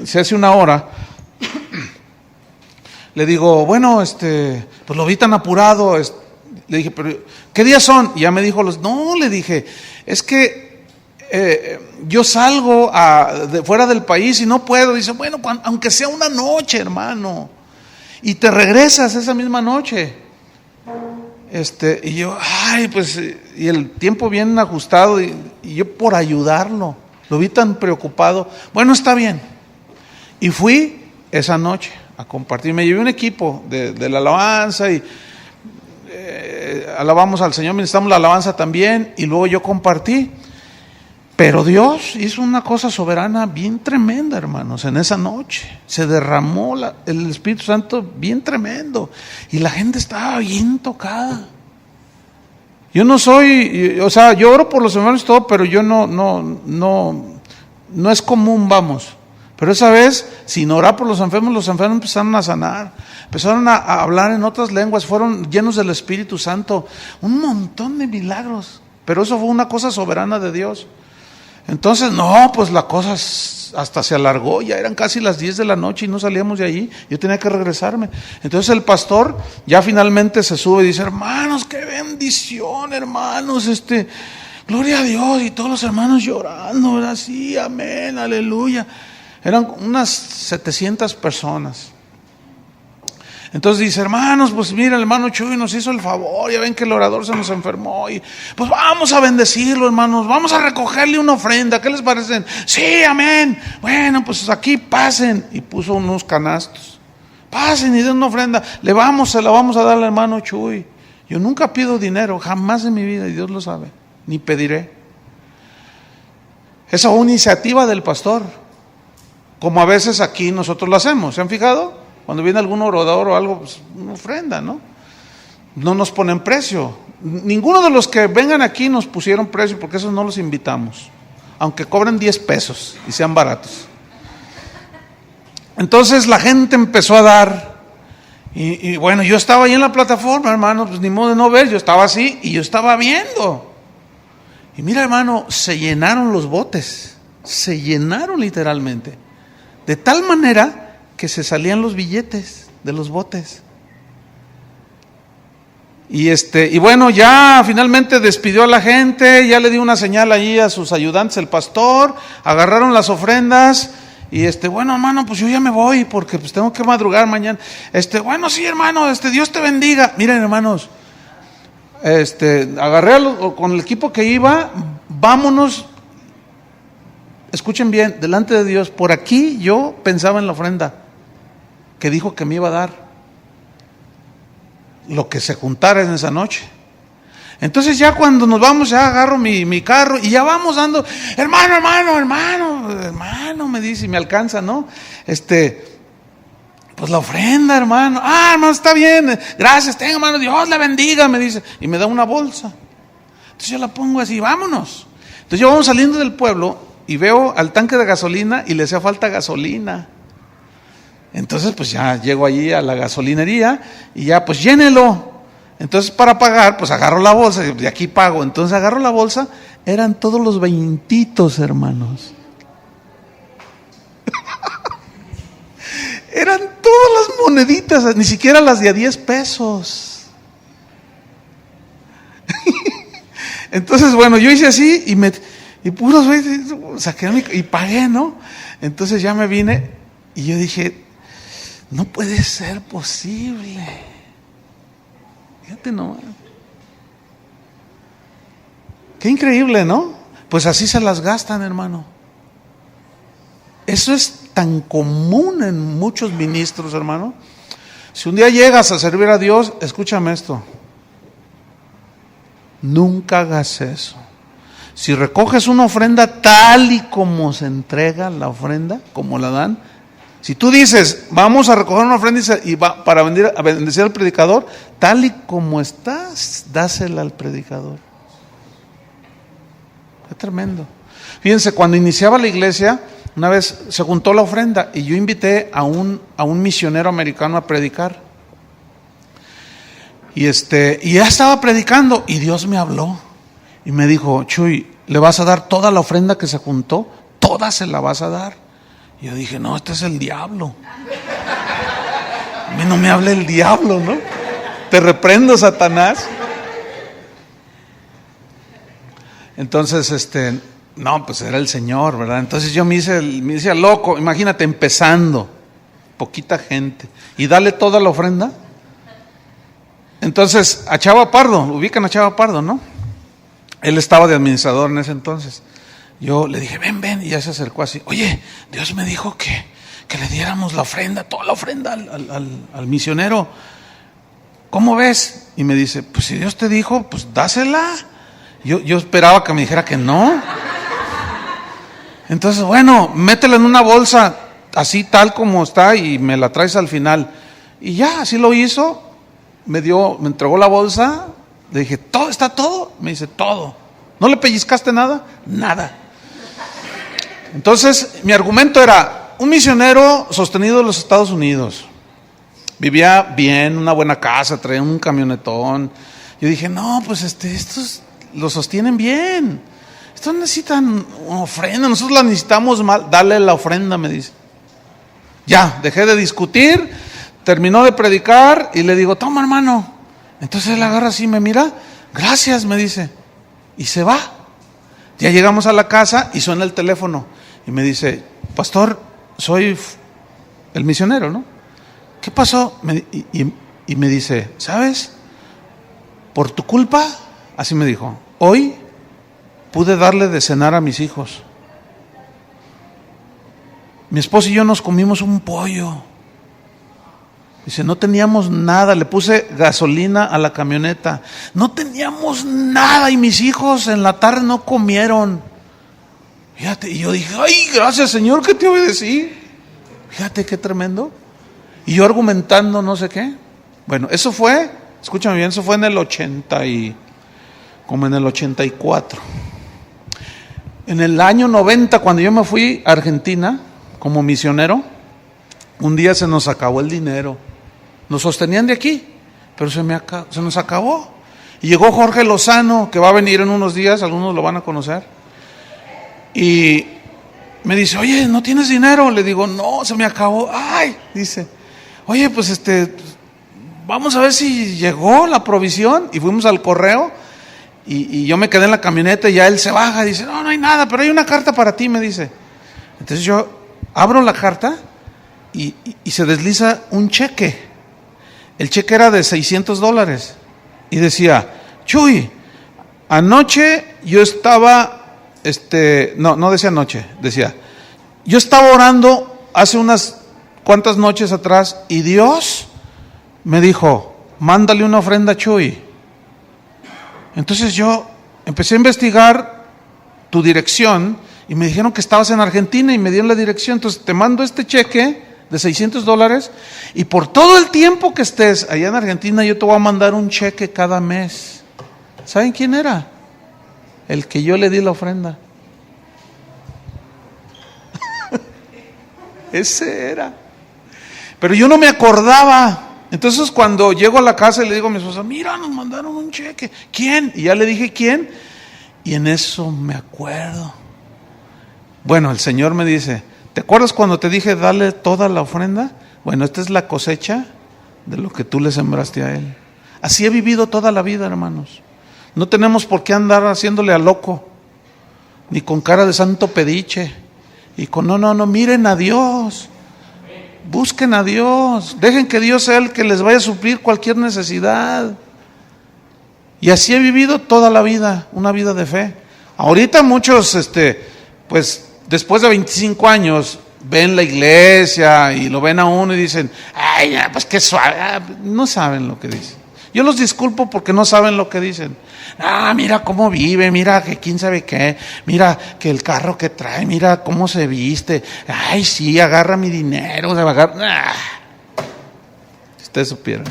se hace una hora, le digo: bueno, pues lo vi tan apurado, le dije: pero ¿qué días son? Y ya me dijo no, le dije, es que yo salgo de fuera del país y no puedo. Dice: bueno, aunque sea una noche, hermano, y te regresas esa misma noche. Y yo, pues, y el tiempo bien ajustado, y yo por ayudarlo, lo vi tan preocupado. Bueno, está bien. Y fui esa noche a compartir. Me llevé un equipo de la alabanza y alabamos al Señor, ministramos la alabanza también, y luego yo compartí. Pero Dios hizo una cosa soberana bien tremenda, hermanos, en esa noche. Se derramó el Espíritu Santo bien tremendo. Y la gente estaba bien tocada. Yo no soy, yo oro por los enfermos y todo, pero yo no es común, vamos. Pero esa vez, sin orar por los enfermos empezaron a sanar. Empezaron a hablar en otras lenguas, fueron llenos del Espíritu Santo. Un montón de milagros. Pero eso fue una cosa soberana de Dios. Entonces, pues la cosa hasta se alargó, ya eran casi las 10 de la noche y no salíamos de allí, yo tenía que regresarme. Entonces el pastor ya finalmente se sube y dice: hermanos, qué bendición, hermanos, gloria a Dios, y todos los hermanos llorando, ¿verdad? Sí, amén, aleluya. Eran unas 700 personas. Entonces dice: hermanos, pues mira, el hermano Chuy nos hizo el favor, ya ven que el orador se nos enfermó, y pues vamos a bendecirlo, hermanos, vamos a recogerle una ofrenda, ¿qué les parece? Sí, amén. Bueno, pues aquí pasen, y puso unos canastos, pasen y den una ofrenda, se la vamos a dar al hermano Chuy. Yo nunca pido dinero, jamás en mi vida, y Dios lo sabe, ni pediré. Esa fue una iniciativa del pastor, como a veces aquí nosotros lo hacemos, ¿se han fijado? Cuando viene algún orador o algo, pues una ofrenda, ¿no? No nos ponen precio. Ninguno de los que vengan aquí nos pusieron precio, porque esos no los invitamos, aunque cobren 10 pesos y sean baratos. Entonces la gente empezó a dar, y bueno, yo estaba ahí en la plataforma, hermano, pues ni modo de no ver, yo estaba así y yo estaba viendo. Y mira, hermano, se llenaron los botes, se llenaron literalmente, de tal manera que se salían los billetes de los botes. Y bueno, ya finalmente despidió a la gente, ya le dio una señal allí a sus ayudantes, el pastor, agarraron las ofrendas, y bueno, hermano, pues yo ya me voy, porque pues tengo que madrugar mañana. Bueno, sí, hermano, Dios te bendiga. Miren, hermanos, agarré con el equipo que iba, vámonos. Escuchen bien, delante de Dios, por aquí yo pensaba en la ofrenda que dijo que me iba a dar, lo que se juntara en esa noche. Entonces ya cuando nos vamos, ya agarro mi carro y ya vamos dando: hermano, me dice, y me alcanza, ¿no? Pues la ofrenda, hermano. Hermano, está bien, gracias, tenga, hermano, Dios la bendiga, me dice, y me da una bolsa. Entonces yo la pongo así, vámonos. Entonces yo vamos saliendo del pueblo y veo al tanque de gasolina y le hacía falta gasolina. Entonces pues ya llego allí a la gasolinería y ya pues llénelo. Entonces para pagar pues agarro la bolsa y de aquí pago. Entonces agarro la bolsa, eran todos los 20, hermanos. eran todas las moneditas, ni siquiera las de a 10 pesos. Entonces, bueno, yo hice así y puros, saqué y pagué, ¿no? Entonces ya me vine y yo dije, no puede ser posible. Fíjate nomás. Qué increíble, ¿no? Pues así se las gastan, hermano. Eso es tan común en muchos ministros, hermano. Si un día llegas a servir a Dios, escúchame esto. Nunca hagas eso. Si recoges una ofrenda tal y como se entrega la ofrenda, como la dan, si tú dices, vamos a recoger una ofrenda para bendecir al predicador, tal y como estás, dásela al predicador. Qué tremendo. Fíjense, cuando iniciaba la iglesia, una vez se juntó la ofrenda y yo invité a un misionero americano a predicar. Y ya estaba predicando y Dios me habló y me dijo, Chuy, ¿le vas a dar toda la ofrenda que se juntó? Toda se la vas a dar. Y yo dije, no, este es el diablo. A mí no me hable el diablo, ¿no? Te reprendo, Satanás. Entonces, no, pues era el Señor, ¿verdad? Entonces yo me hice loco, imagínate, empezando, poquita gente, y dale toda la ofrenda. Entonces, a Chava Pardo, ubican a Chava Pardo, ¿no? Él estaba de administrador en ese entonces. Yo le dije, ven, y ya se acercó así. Oye, Dios me dijo que le diéramos la ofrenda, toda la ofrenda al misionero. ¿Cómo ves? Y me dice, pues si Dios te dijo, pues dásela. Yo esperaba que me dijera que no. Entonces, bueno, métela en una bolsa, así tal como está, y me la traes al final. Y ya, así lo hizo. Me entregó la bolsa. Le dije, ¿todo está todo? Me dice, todo. ¿No le pellizcaste nada? Nada. Entonces, mi argumento era, un misionero sostenido en los Estados Unidos, vivía bien, una buena casa, traía un camionetón. Yo dije, no, pues estos lo sostienen bien. Estos necesitan una ofrenda, nosotros la necesitamos mal. Dale la ofrenda, me dice. Ya, dejé de discutir, terminó de predicar y le digo, toma, hermano. Entonces él agarra así, me mira, gracias, me dice, y se va. Ya llegamos a la casa y suena el teléfono y me dice, pastor, soy el misionero, ¿no? ¿Qué pasó? Y me dice, ¿sabes? Por tu culpa, así me dijo, hoy pude darle de cenar a mis hijos. Mi esposo y yo nos comimos un pollo. Dice, no teníamos nada, le puse gasolina a la camioneta. No teníamos nada y mis hijos en la tarde no comieron. Fíjate, y yo dije, ay, gracias Señor, que te obedecí. Fíjate qué tremendo. Y yo argumentando no sé qué. Bueno, eso fue, escúchame bien, eso fue en el 84. En el año 90, cuando yo me fui a Argentina como misionero, un día se nos acabó el dinero. Nos sostenían de aquí, pero se nos acabó. Y llegó Jorge Lozano, que va a venir en unos días, algunos lo van a conocer. Y me dice, oye, ¿no tienes dinero? Le digo, no, se me acabó. Ay, dice, oye, pues vamos a ver si llegó la provisión. Y fuimos al correo y yo me quedé en la camioneta y ya él se baja y dice, no hay nada, pero hay una carta para ti, me dice. Entonces yo abro la carta y se desliza un cheque. El cheque era de $600 y decía, Chuy, anoche yo estaba, no decía anoche, decía, yo estaba orando hace unas cuantas noches atrás y Dios me dijo, mándale una ofrenda a Chuy. Entonces yo empecé a investigar tu dirección y me dijeron que estabas en Argentina y me dieron la dirección, entonces te mando este cheque de $600 y por todo el tiempo que estés allá en Argentina yo te voy a mandar un cheque cada mes. ¿Saben quién era? El que yo le di la ofrenda. Ese era. Pero yo no me acordaba. Entonces cuando llego a la casa y le digo a mi esposa, mira, nos mandaron un cheque. ¿Quién? Y ya le dije quién. Y en eso me acuerdo. Bueno, el Señor me dice, ¿te acuerdas cuando te dije dale toda la ofrenda? Bueno, esta es la cosecha de lo que tú le sembraste a él. Así he vivido toda la vida, hermanos. No tenemos por qué andar haciéndole a loco, ni con cara de santo pediche, y con no, miren a Dios, busquen a Dios, dejen que Dios sea el que les vaya a suplir cualquier necesidad. Y así he vivido toda la vida, una vida de fe. Ahorita muchos, pues después de 25 años, ven la iglesia y lo ven a uno y dicen, ay, pues qué suave, no saben lo que dicen. Yo los disculpo porque no saben lo que dicen. Mira cómo vive, mira que quién sabe qué, mira que el carro que trae, mira cómo se viste. Ay, sí, agarra mi dinero, se va a agarrar. Si ustedes supieran.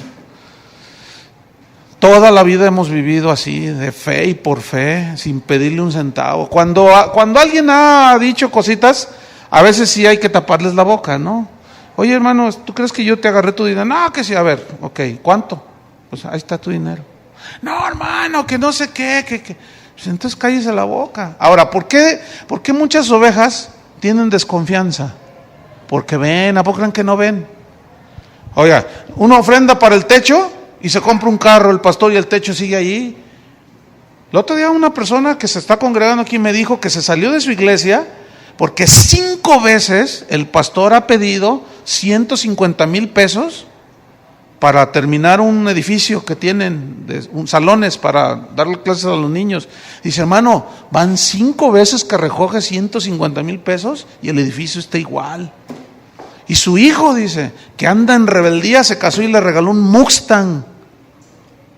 Toda la vida hemos vivido así, de fe y por fe, sin pedirle un centavo. Cuando alguien ha dicho cositas, a veces sí hay que taparles la boca, ¿no? Oye, hermano, ¿tú crees que yo te agarré tu dinero? No, que sí, a ver, ok, ¿cuánto? Pues ahí está tu dinero. No, hermano, que no sé qué. Pues entonces cállese la boca. Ahora, ¿por qué muchas ovejas tienen desconfianza? Porque ven, ¿a poco creen que no ven? Oiga, una ofrenda para el techo y se compra un carro el pastor y el techo sigue allí. El otro día una persona que se está congregando aquí me dijo que se salió de su iglesia porque 5 veces el pastor ha pedido 150,000 pesos para terminar un edificio que tienen, salones para darle clases a los niños. Dice, hermano, van 5 veces que recoge 150,000 pesos y el edificio está igual. Y su hijo, dice, que anda en rebeldía, se casó y le regaló un Mustang,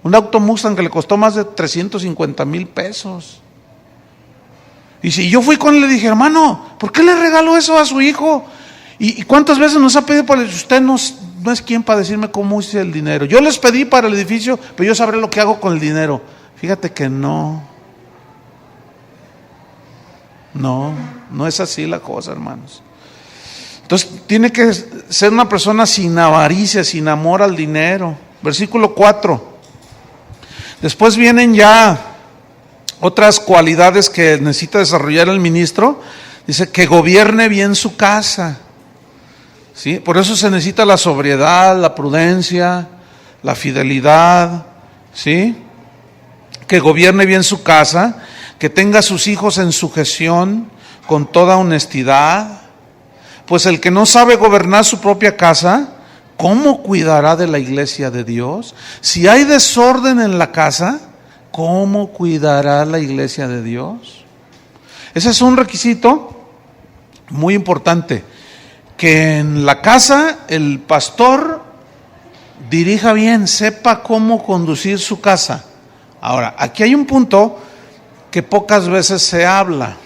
un auto Mustang que le costó más de 350,000 pesos. Y si yo fui con él, le dije, hermano, ¿por qué le regaló eso a su hijo? ¿Y cuántas veces nos ha pedido para usted? No es quien para decirme cómo hice el dinero. Yo les pedí para el edificio, pero yo sabré lo que hago con el dinero. Fíjate que no es así la cosa, hermanos. Entonces tiene que ser una persona sin avaricia, sin amor al dinero. Versículo 4. Después vienen ya otras cualidades que necesita desarrollar el ministro. Dice que gobierne bien su casa. ¿Sí? Por eso se necesita la sobriedad, la prudencia, la fidelidad, ¿sí? Que gobierne bien su casa, que tenga a sus hijos en sujeción con toda honestidad. Pues el que no sabe gobernar su propia casa, ¿cómo cuidará de la iglesia de Dios? Si hay desorden en la casa, ¿cómo cuidará la iglesia de Dios? Ese es un requisito muy importante. Que en la casa el pastor dirija bien, sepa cómo conducir su casa. Ahora, aquí hay un punto que pocas veces se habla.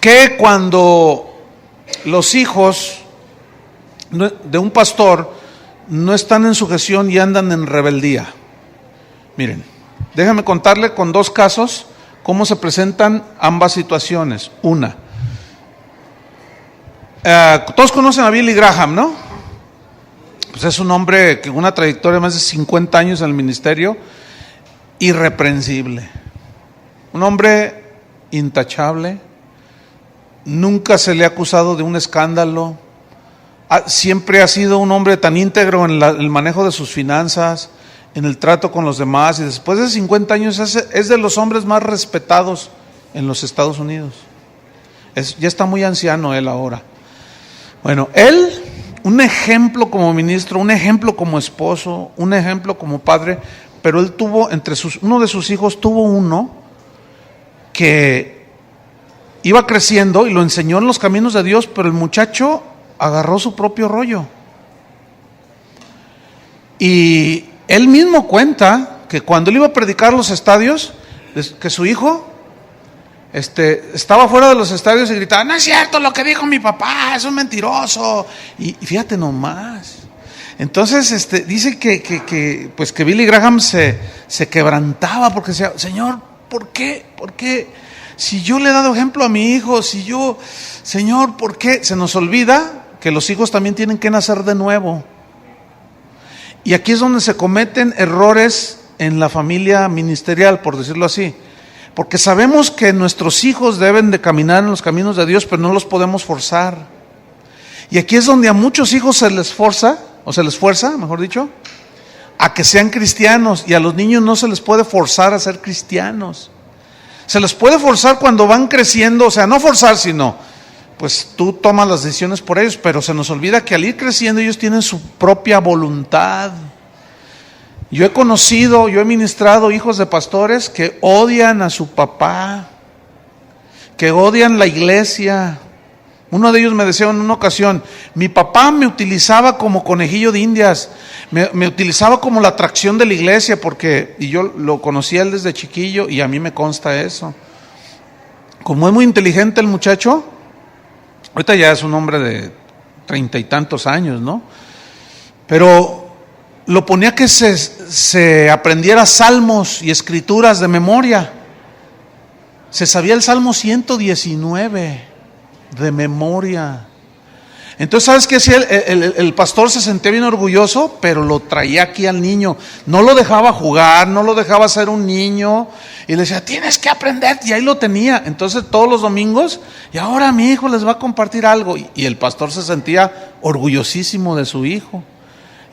Que cuando los hijos de un pastor no están en sujeción y andan en rebeldía. Miren, déjame contarle con 2 casos cómo se presentan ambas situaciones. Una, todos conocen a Billy Graham, ¿no? Pues es un hombre con una trayectoria de más de 50 años en el ministerio, irreprensible, un hombre intachable, nunca se le ha acusado de un escándalo, siempre ha sido un hombre tan íntegro en el manejo de sus finanzas, en el trato con los demás, y después de 50 años es de los hombres más respetados en los Estados Unidos. Ya está muy anciano él ahora. Bueno, él, un ejemplo como ministro, un ejemplo como esposo, un ejemplo como padre, pero él tuvo uno de sus hijos tuvo uno que iba creciendo y lo enseñó en los caminos de Dios, pero el muchacho agarró su propio rollo. Y él mismo cuenta que cuando él iba a predicar los estadios, que su hijo estaba fuera de los estadios y gritaba, no es cierto lo que dijo mi papá, es un mentiroso. Y fíjate nomás. Entonces dice que Billy Graham se quebrantaba porque decía, Señor, ¿por qué? ¿Por qué? Si yo le he dado ejemplo a mi hijo, Señor, ¿por qué? Se nos olvida que los hijos también tienen que nacer de nuevo. Y aquí es donde se cometen errores en la familia ministerial, por decirlo así. Porque sabemos que nuestros hijos deben de caminar en los caminos de Dios, pero no los podemos forzar. Y aquí es donde a muchos hijos se les forza, o se les fuerza, mejor dicho, a que sean cristianos, y a los niños no se les puede forzar a ser cristianos. Se les puede forzar cuando van creciendo, o sea, no forzar, sino, pues tú tomas las decisiones por ellos, pero se nos olvida que al ir creciendo ellos tienen su propia voluntad. Yo he ministrado hijos de pastores que odian a su papá, que odian la iglesia. Uno de ellos me decía en una ocasión: mi papá me utilizaba como conejillo de indias, me utilizaba como la atracción de la iglesia, y yo lo conocía él desde chiquillo, y a mí me consta eso. Como es muy inteligente el muchacho, ahorita ya es un hombre de 30 y tantos años, ¿no? Pero lo ponía que se aprendiera salmos y escrituras de memoria. Se sabía el Salmo 119 de memoria. Entonces, ¿sabes qué hacía? El pastor se sentía bien orgulloso, pero lo traía aquí al niño. No lo dejaba jugar, no lo dejaba ser un niño. Y le decía: tienes que aprender. Y ahí lo tenía. Entonces, todos los domingos, y ahora mi hijo les va a compartir algo. Y el pastor se sentía orgullosísimo de su hijo.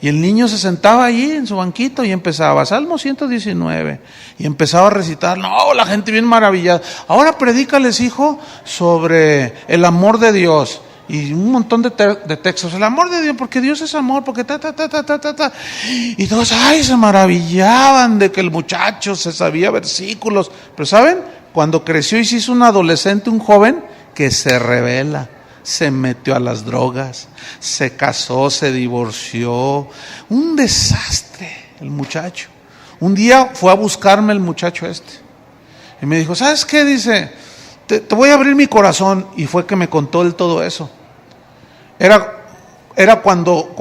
Y el niño se sentaba allí en su banquito y empezaba Salmo 119. Y empezaba a recitar. No, la gente bien maravillada. Ahora predícales, hijo, sobre el amor de Dios. Y un montón de textos. El amor de Dios, porque Dios es amor, porque ta. Y todos, se maravillaban de que el muchacho se sabía versículos. Pero ¿saben? Cuando creció y se hizo un adolescente, un joven, que se rebela. Se metió a las drogas, se casó, se divorció. Un desastre el muchacho. Un día fue a buscarme el muchacho y me dijo: ¿sabes qué? Dice, te voy a abrir mi corazón. Y fue que me contó él todo eso. Era cuando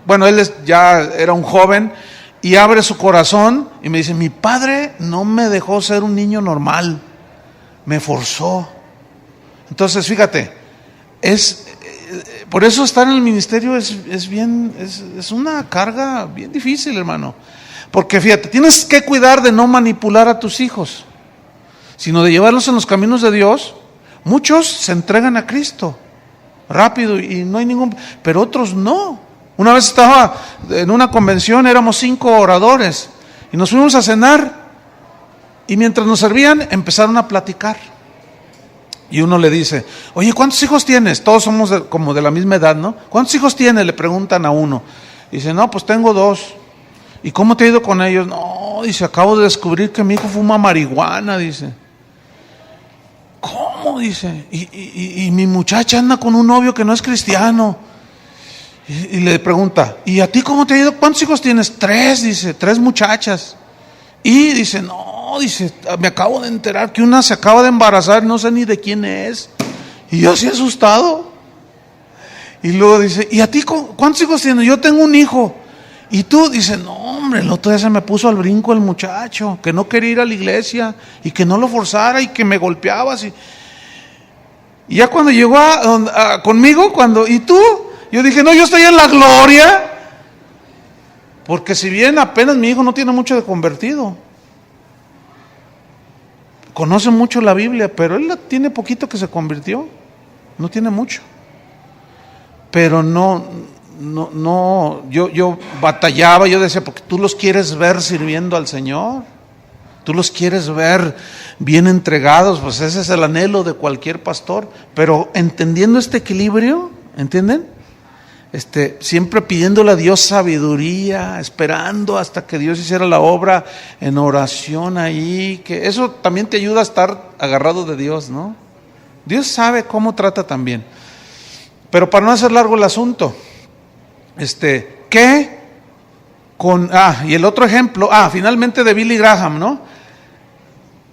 bueno, él ya era un joven, y abre su corazón y me dice: mi padre no me dejó ser un niño normal, me forzó. Entonces, fíjate, por eso estar en el ministerio es una carga bien difícil, hermano. Porque fíjate, tienes que cuidar de no manipular a tus hijos, sino de llevarlos en los caminos de Dios. Muchos se entregan a Cristo rápido y no hay pero otros no. Una vez estaba en una convención, éramos 5 oradores y nos fuimos a cenar, y mientras nos servían empezaron a platicar. Y uno le dice: oye, ¿cuántos hijos tienes? Todos somos como de la misma edad, ¿no? ¿Cuántos hijos tienes? Le preguntan a uno. Y dice: no, pues tengo 2. ¿Y cómo te ha ido con ellos? No, dice, acabo de descubrir que mi hijo fuma marihuana, dice. ¿Cómo? Dice, y mi muchacha anda con un novio que no es cristiano. Y le pregunta: ¿y a ti cómo te ha ido? ¿Cuántos hijos tienes? 3, dice, 3 muchachas. Y dice: no, dice, me acabo de enterar que una se acaba de embarazar, no sé ni de quién es. Y yo así asustado. Y luego dice: ¿y a ti cuántos hijos tienes? Yo tengo un hijo. Y tú, dice: no, hombre, el otro día se me puso al brinco el muchacho, que no quería ir a la iglesia y que no lo forzara y que me golpeaba así. Y ya cuando llegó conmigo, ¿y tú? Yo dije: no, yo estoy en la gloria. Porque si bien apenas mi hijo no tiene mucho de convertido, conoce mucho la Biblia, pero él tiene poquito que se convirtió, no tiene mucho. Pero yo batallaba, yo decía: porque tú los quieres ver sirviendo al Señor, tú los quieres ver bien entregados, pues ese es el anhelo de cualquier pastor. Pero entendiendo este equilibrio, ¿entienden? Siempre pidiéndole a Dios sabiduría, esperando hasta que Dios hiciera la obra en oración ahí, que eso también te ayuda a estar agarrado de Dios, ¿no? Dios sabe cómo trata también. Pero para no hacer largo el asunto, y el otro ejemplo, finalmente de Billy Graham, ¿no?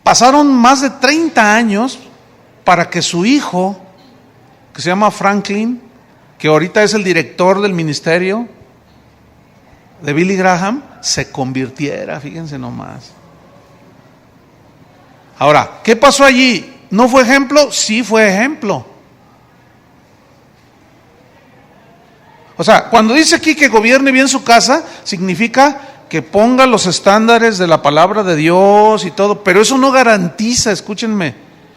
Pasaron más de 30 años para que su hijo, que se llama Franklin, que ahorita es el director del ministerio de Billy Graham, se convirtiera, fíjense nomás. Ahora, ¿qué pasó allí? ¿No fue ejemplo? Sí fue ejemplo. O sea, cuando dice aquí que gobierne bien su casa, significa que ponga los estándares de la palabra de Dios y todo, pero eso no garantiza, escúchenme,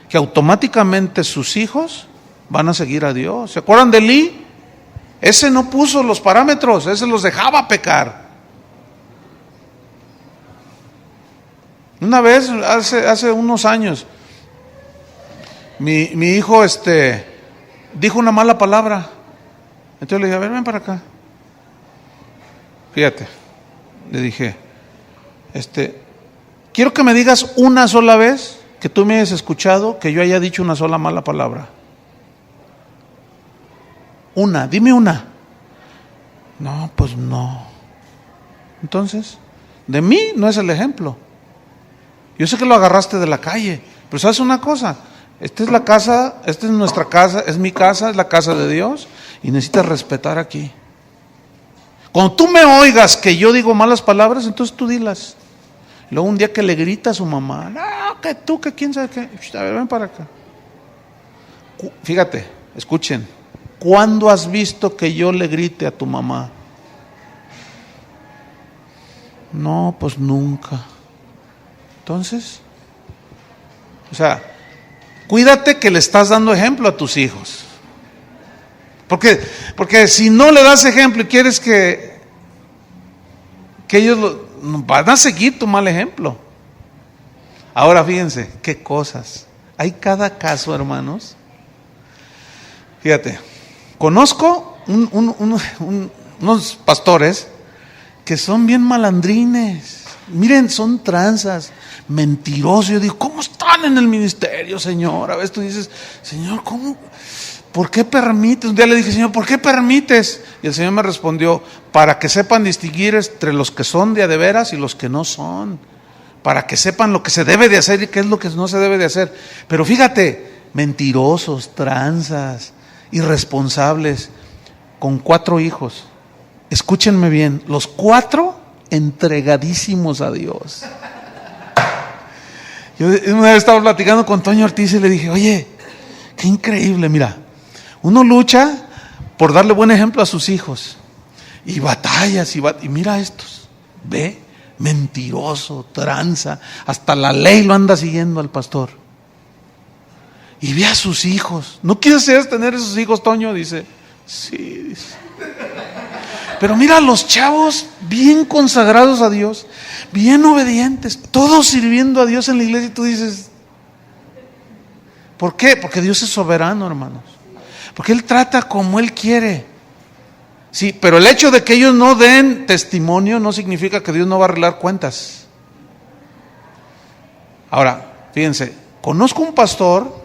que automáticamente sus hijos van a seguir a Dios. ¿Se acuerdan de Elí? Ese no puso los parámetros, ese los dejaba pecar. Una vez, hace unos años, mi hijo dijo una mala palabra. Entonces le dije, a ver, ven para acá. Fíjate, le dije, quiero que me digas una sola vez que tú me hayas escuchado que yo haya dicho una sola mala palabra. Dime una. No, pues no. Entonces, de mí no es el ejemplo. Yo sé que lo agarraste de la calle, pero ¿sabes una cosa? Esta es la casa, esta es nuestra casa, es mi casa, es la casa de Dios y necesitas respetar aquí. Cuando tú me oigas que yo digo malas palabras, entonces tú dilas. Luego un día que le grita a su mamá, no, que tú, que quién sabe qué, a ver, ven para acá. Fíjate, escuchen, ¿cuándo has visto que yo le grite a tu mamá? No, pues nunca. Entonces, cuídate que le estás dando ejemplo a tus hijos. Porque si no le das ejemplo y quieres que ellos van a seguir tu mal ejemplo. Ahora fíjense, qué cosas. Hay cada caso, hermanos. Fíjate, conozco unos pastores que son bien malandrines. Miren, son tranzas, mentirosos. Yo digo, ¿cómo están en el ministerio, Señor? A veces tú dices, Señor, ¿cómo? ¿Por qué permites? Un día le dije, Señor, ¿por qué permites? Y el Señor me respondió, para que sepan distinguir entre los que son de a de veras y los que no son. Para que sepan lo que se debe de hacer y qué es lo que no se debe de hacer. Pero fíjate, mentirosos, tranzas, irresponsables, con 4 hijos. Escúchenme bien, los 4 entregadísimos a Dios. Yo una vez estaba platicando con Toño Ortiz y le dije, oye, qué increíble, mira, uno lucha por darle buen ejemplo a sus hijos y batallas y mira estos, ve, mentiroso, tranza, hasta la ley lo anda siguiendo al pastor. Y ve a sus hijos. ¿No quieres tener esos hijos, Toño? Dice, sí, dice. Pero mira a los chavos bien consagrados a Dios, bien obedientes, todos sirviendo a Dios en la iglesia, y tú dices, ¿por qué? Porque Dios es soberano, hermanos. Porque Él trata como Él quiere. Sí, pero el hecho de que ellos no den testimonio no significa que Dios no va a arreglar cuentas. Ahora, fíjense, conozco un pastor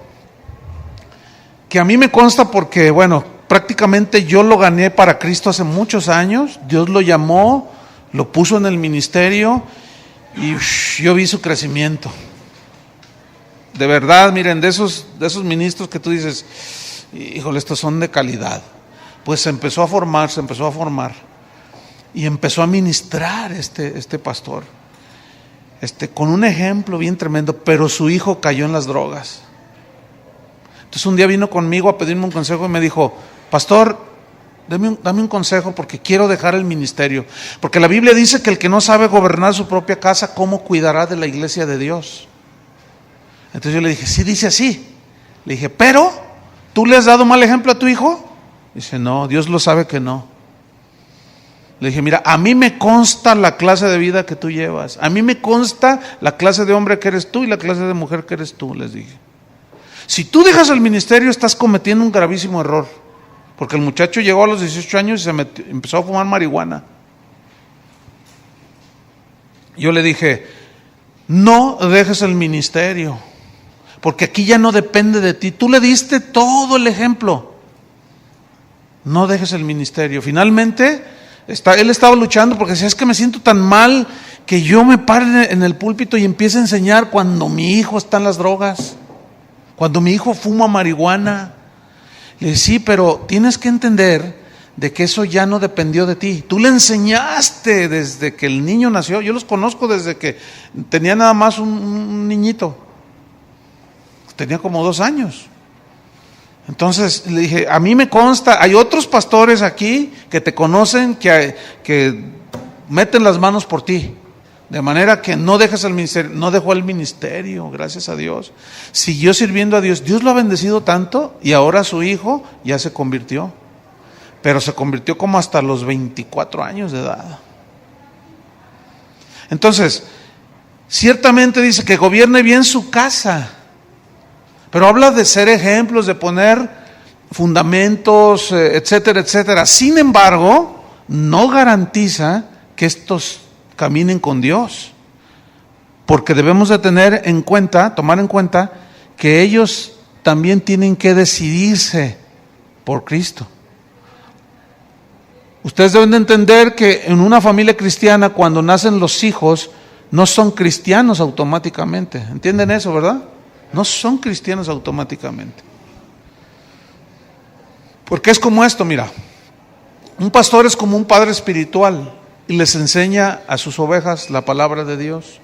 que a mí me consta porque, bueno, prácticamente yo lo gané para Cristo hace muchos años. Dios lo llamó, lo puso en el ministerio y yo vi su crecimiento. De verdad, miren, de esos ministros que tú dices, híjole, estos son de calidad. Pues se empezó a formar y empezó a ministrar este pastor, con un ejemplo bien tremendo, pero su hijo cayó en las drogas. Entonces un día vino conmigo a pedirme un consejo y me dijo, pastor, dame un consejo porque quiero dejar el ministerio, porque la Biblia dice que el que no sabe gobernar su propia casa, ¿cómo cuidará de la iglesia de Dios? Entonces yo le dije, sí dice así. Le dije, pero ¿tú le has dado mal ejemplo a tu hijo? Dice, no, Dios lo sabe que no. Le dije, mira, a mí me consta la clase de vida que tú llevas, a mí me consta la clase de hombre que eres tú y la clase de mujer que eres tú, les dije. Si tú dejas el ministerio estás cometiendo un gravísimo error, porque el muchacho llegó a los 18 años y empezó a fumar marihuana. Yo le dije, no dejes el ministerio, porque aquí ya no depende de ti, tú le diste todo el ejemplo. No dejes el ministerio. Finalmente, él estaba luchando porque decía, es que me siento tan mal que yo me pare en el púlpito y empiece a enseñar cuando mi hijo está en las drogas, cuando mi hijo fuma marihuana. Le dije, sí, pero tienes que entender de que eso ya no dependió de ti. Tú le enseñaste desde que el niño nació. Yo los conozco desde que tenía nada más un niñito. Tenía como 2 años. Entonces le dije, a mí me consta, hay otros pastores aquí que te conocen, que meten las manos por ti, de manera que no dejes el ministerio. No dejó el ministerio, gracias a Dios, siguió sirviendo a Dios. Dios lo ha bendecido tanto y ahora su hijo ya se convirtió. pero se convirtió como hasta los 24 años de edad. Entonces, ciertamente dice que gobierne bien su casa, pero habla de ser ejemplos, de poner fundamentos, etcétera, etcétera. Sin embargo, no garantiza que estos caminen con Dios, porque debemos de tomar en cuenta que ellos también tienen que decidirse por Cristo. Ustedes deben de entender que en una familia cristiana, cuando nacen los hijos, no son cristianos automáticamente. ¿Entienden eso, verdad? No son cristianos automáticamente. Porque es como esto, mira. Un pastor es como un padre espiritual y les enseña a sus ovejas la palabra de Dios.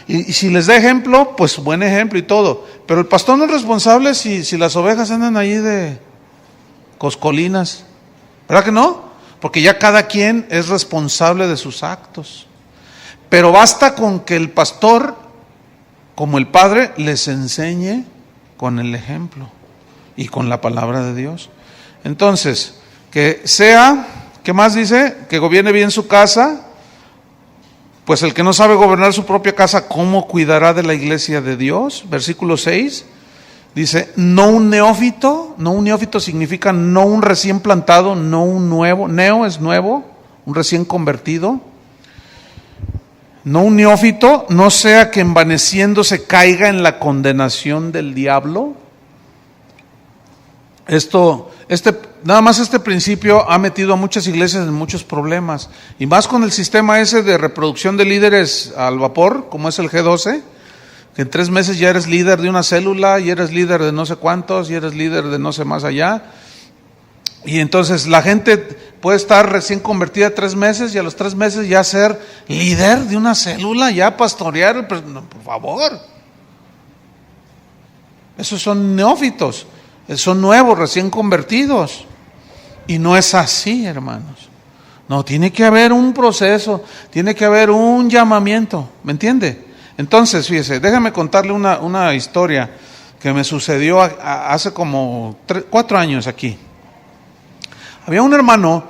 Y si les da ejemplo, pues buen ejemplo y todo. Pero el pastor no es responsable si las ovejas andan ahí de coscolinas. ¿Verdad que no? Porque ya cada quien es responsable de sus actos. Pero basta con que el pastor, como el padre, les enseñe con el ejemplo y con la palabra de Dios. Entonces, que sea, ¿qué más dice? Que gobierne bien su casa. Pues el que no sabe gobernar su propia casa, ¿cómo cuidará de la iglesia de Dios? Versículo 6. Dice, no un neófito significa no un recién plantado, no un nuevo, neo es nuevo, un recién convertido. No un neófito, no sea que envaneciéndose caiga en la condenación del diablo. Nada más este principio ha metido a muchas iglesias en muchos problemas, y más con el sistema ese de reproducción de líderes al vapor, como es el G12, que en 3 meses ya eres líder de una célula, y eres líder de no sé cuántos, y eres líder de no sé más allá. Y entonces la gente puede estar recién convertida 3 meses, y a los 3 meses ya ser líder de una célula, ya pastorear, no, por favor. Esos son neófitos, son nuevos, recién convertidos. Y no es así, hermanos. No, tiene que haber un proceso, tiene que haber un llamamiento, ¿me entiende? Entonces, fíjese, déjame contarle una historia que me sucedió hace como 4 años aquí. Había un hermano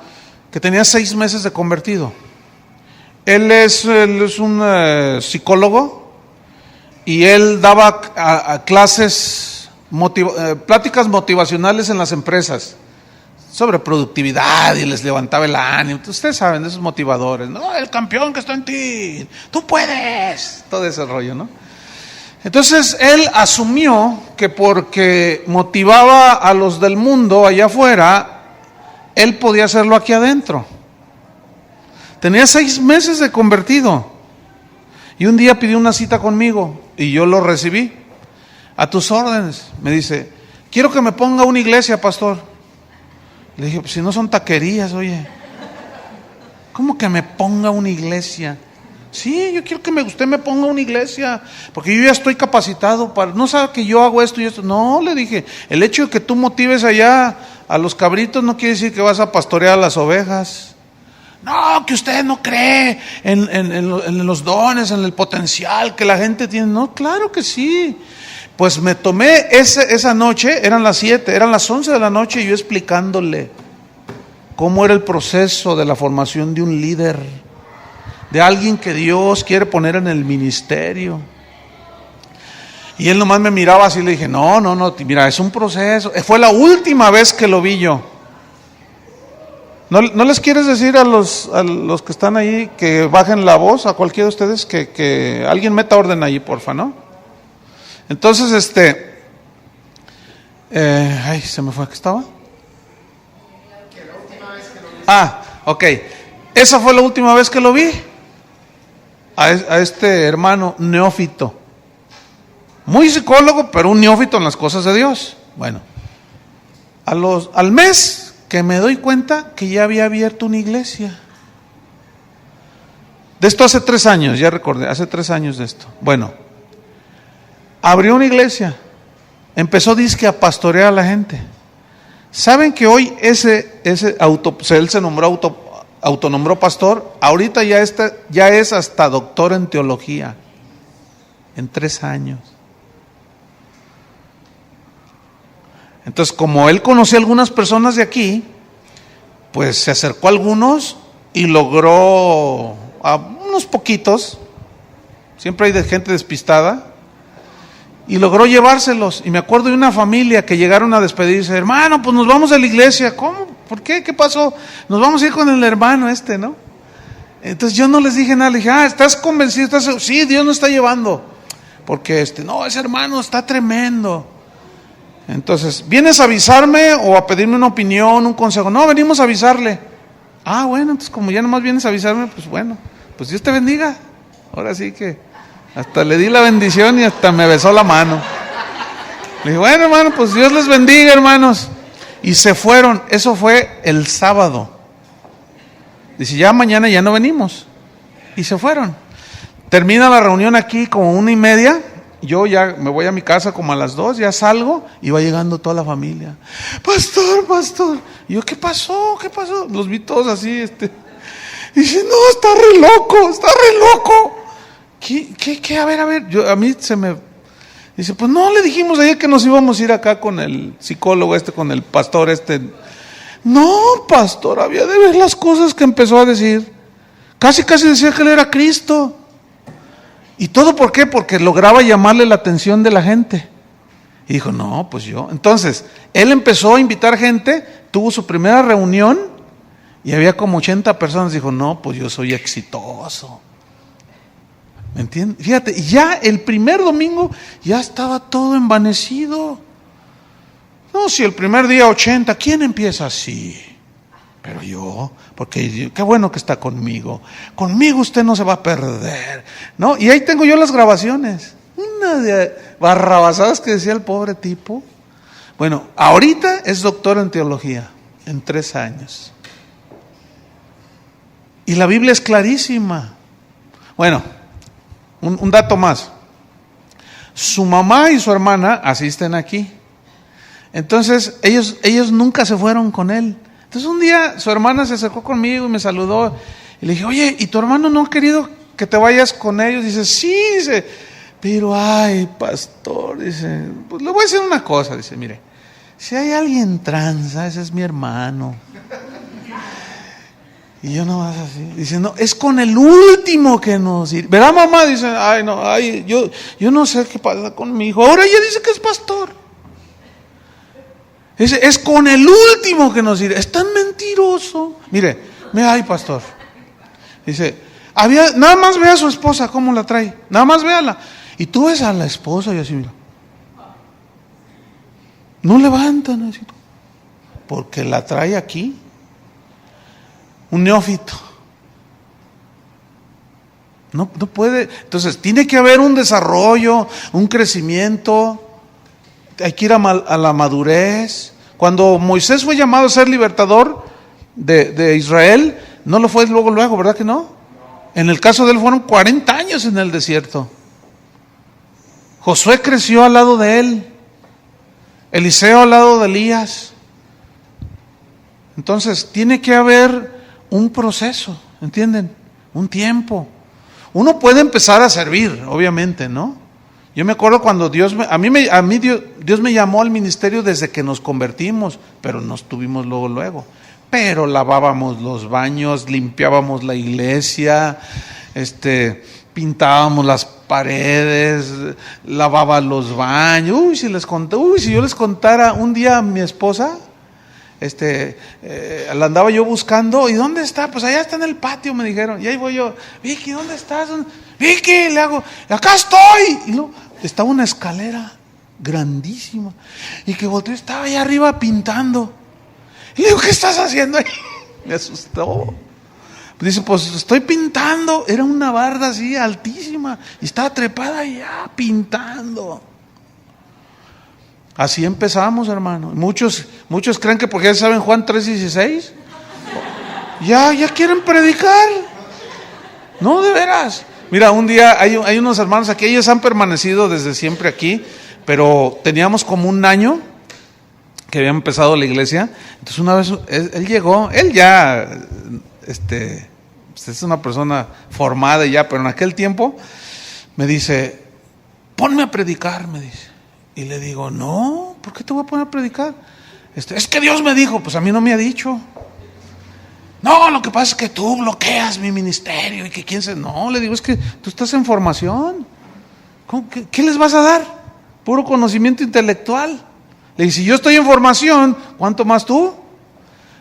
que tenía 6 meses de convertido. Él es un psicólogo, y él daba clases, pláticas motivacionales en las empresas sobre productividad, y les levantaba el ánimo. Ustedes saben, de esos motivadores, ¿no? El campeón que está en ti, tú puedes, todo ese rollo, ¿no? Entonces él asumió que porque motivaba a los del mundo allá afuera, él podía hacerlo aquí adentro. Tenía 6 meses de convertido, y un día pidió una cita conmigo, y yo lo recibí. A tus órdenes, me dice, quiero que me ponga una iglesia, pastor. Le dije, pues si no son taquerías, oye. ¿Cómo que me ponga una iglesia? Sí, yo quiero que usted me ponga una iglesia, porque yo ya estoy capacitado para, no sabe que yo hago esto y esto. No, le dije, el hecho de que tú motives allá a los cabritos no quiere decir que vas a pastorear a las ovejas. No, que usted no cree en los dones, en el potencial que la gente tiene. No, claro que sí. Pues me tomé esa noche, eran las 11 de la noche, y yo explicándole cómo era el proceso de la formación de un líder, de alguien que Dios quiere poner en el ministerio. Y él nomás me miraba así, le dije, no, mira, es un proceso. Fue la última vez que lo vi yo. ¿No les quieres decir a los que están ahí que bajen la voz, a cualquiera de ustedes, que alguien meta orden ahí, porfa, ¿no? Entonces, se me fue, ¿qué estaba? Ok. Esa fue la última vez que lo vi. A este hermano neófito. Muy psicólogo, pero un neófito en las cosas de Dios. Bueno, al mes que me doy cuenta que ya había abierto una iglesia. De esto hace 3 años, ya recordé, hace 3 años de esto. Bueno, abrió una iglesia, empezó disque a pastorear a la gente. ¿Saben que hoy él se autonombró pastor? Ahorita ya es hasta doctor en teología, en 3 años. Entonces, como él conocía a algunas personas de aquí, pues se acercó a algunos y logró a unos poquitos, siempre hay de gente despistada, y logró llevárselos. Y me acuerdo de una familia que llegaron a despedirse: hermano, pues nos vamos a la iglesia. ¿Cómo? ¿Por qué? ¿Qué pasó? Nos vamos a ir con el hermano ¿no? Entonces yo no les dije nada, le dije: ¿estás convencido? Sí, Dios nos está llevando, porque no, ese hermano está tremendo. Entonces, ¿vienes a avisarme o a pedirme una opinión, un consejo? No, venimos a avisarle. Bueno, entonces como ya nomás vienes a avisarme, pues bueno, pues Dios te bendiga. Ahora sí que hasta le di la bendición y hasta me besó la mano. Le dije: bueno, hermano, pues Dios les bendiga, hermanos. Y se fueron. Eso fue el sábado. Dice: ya mañana ya no venimos. Y se fueron. Termina la reunión aquí como 1:30. Yo ya me voy a mi casa como a las 2, ya salgo y va llegando toda la familia. Pastor. Y yo: ¿qué pasó? Los vi todos así, Y dice: no, está re loco. ¿Qué? A ver. A mí se me... Dice: pues no, le dijimos ayer que nos íbamos a ir acá con el psicólogo con el pastor No, pastor, había de ver las cosas que empezó a decir. Casi decía que él era Cristo. ¿Y todo por qué? Porque lograba llamarle la atención de la gente. Y dijo: no, pues yo. Entonces, él empezó a invitar gente, tuvo su primera reunión y había como 80 personas. Dijo: no, pues yo soy exitoso. ¿Me entiendes? Fíjate, ya el primer domingo ya estaba todo envanecido. No, si el primer día 80, ¿quién empieza así? Pero yo, porque qué bueno que está conmigo. Conmigo usted no se va a perder, ¿no? Y ahí tengo yo las grabaciones. Una de barrabasadas que decía el pobre tipo. Bueno, ahorita es doctor en teología, en 3 años. Y la Biblia es clarísima. Bueno, un dato más. Su mamá y su hermana asisten aquí. Entonces, ellos nunca se fueron con él. Entonces un día su hermana se acercó conmigo y me saludó y le dije: oye, ¿y tu hermano no ha querido que te vayas con ellos? Dice: sí, pero pastor, dice, pues le voy a decir una cosa, dice: mire, si hay alguien tranza, ese es mi hermano. Y yo nomás así, dice: no, es con el último que nos irá. ¿Verdad, mamá? Dice: yo no sé qué pasa con mi hijo, ahora ella dice que es pastor. Es con el último que nos irá. Es tan mentiroso. Mire, pastor. Dice: nada más ve a su esposa cómo la trae. Nada más véala. Y tú ves a la esposa y así, mira. No levantan así. Porque la trae aquí. Un neófito. No puede. Entonces, tiene que haber un desarrollo, un crecimiento. Hay que ir a la madurez. Cuando Moisés fue llamado a ser libertador de Israel, no lo fue luego, ¿verdad que no? En el caso de él fueron 40 años en el desierto. Josué creció al lado de él. Eliseo al lado de Elías. Entonces, tiene que haber un proceso, ¿entienden? Un tiempo. Uno puede empezar a servir, obviamente, ¿no? Yo me acuerdo cuando Dios me llamó al ministerio desde que nos convertimos, pero no estuvimos luego. Pero lavábamos los baños, limpiábamos la iglesia, pintábamos las paredes, lavaba los baños. Si yo les contara un día a mi esposa, la andaba yo buscando. ¿Y dónde está? Pues allá está en el patio, me dijeron. Y ahí voy yo: Vicky, ¿dónde estás? Vicky, le hago: acá estoy. Y luego estaba una escalera grandísima y que volteó, estaba allá arriba pintando. Y le digo: ¿qué estás haciendo ahí? Me asustó. Dice: pues estoy pintando. Era una barda así altísima y estaba trepada allá pintando. Así empezamos, hermano. Muchos creen que porque ya saben Juan 3:16 ya quieren predicar. No, de veras. Mira, un día hay unos hermanos aquí, ellos han permanecido desde siempre aquí, pero teníamos como 1 año que había empezado la iglesia. Entonces una vez él llegó, él ya es una persona formada ya, pero en aquel tiempo me dice: ponme a predicar, me dice. Y le digo: no, ¿por qué te voy a poner a predicar? Es que Dios me dijo. Pues a mí no me ha dicho. No, lo que pasa es que tú bloqueas mi ministerio y que quién se... No, le digo, es que tú estás en formación. ¿Qué les vas a dar? Puro conocimiento intelectual. Le dije, si yo estoy en formación, ¿cuánto más tú?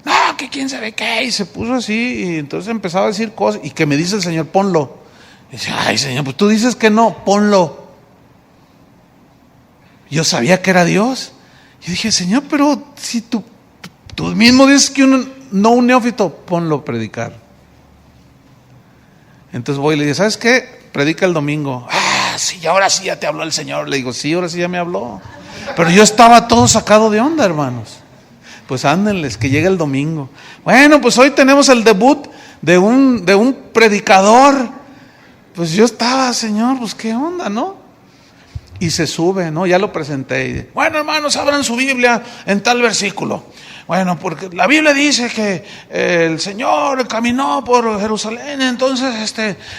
No, que quién sabe qué. Y se puso así, y entonces empezaba a decir cosas. Y que me dice el Señor, ponlo. Y dice, ay, Señor, pues tú dices que no, ponlo. Yo sabía que era Dios. Yo dije, Señor, pero si tú mismo dices que un neófito, ponlo a predicar. Entonces voy y le digo, ¿sabes qué? Predica el domingo. Ah, sí, ahora sí ya te habló el Señor. Le digo, sí, ahora sí ya me habló. Pero yo estaba todo sacado de onda, hermanos. Pues ándenles, que llegue el domingo. Bueno, pues hoy tenemos el debut de un predicador. Pues yo estaba, Señor, pues qué onda, ¿no? Y se sube, ¿no? Ya lo presenté. Y, bueno, hermanos, abran su Biblia en tal versículo. Bueno, porque la Biblia dice que el Señor caminó por Jerusalén, entonces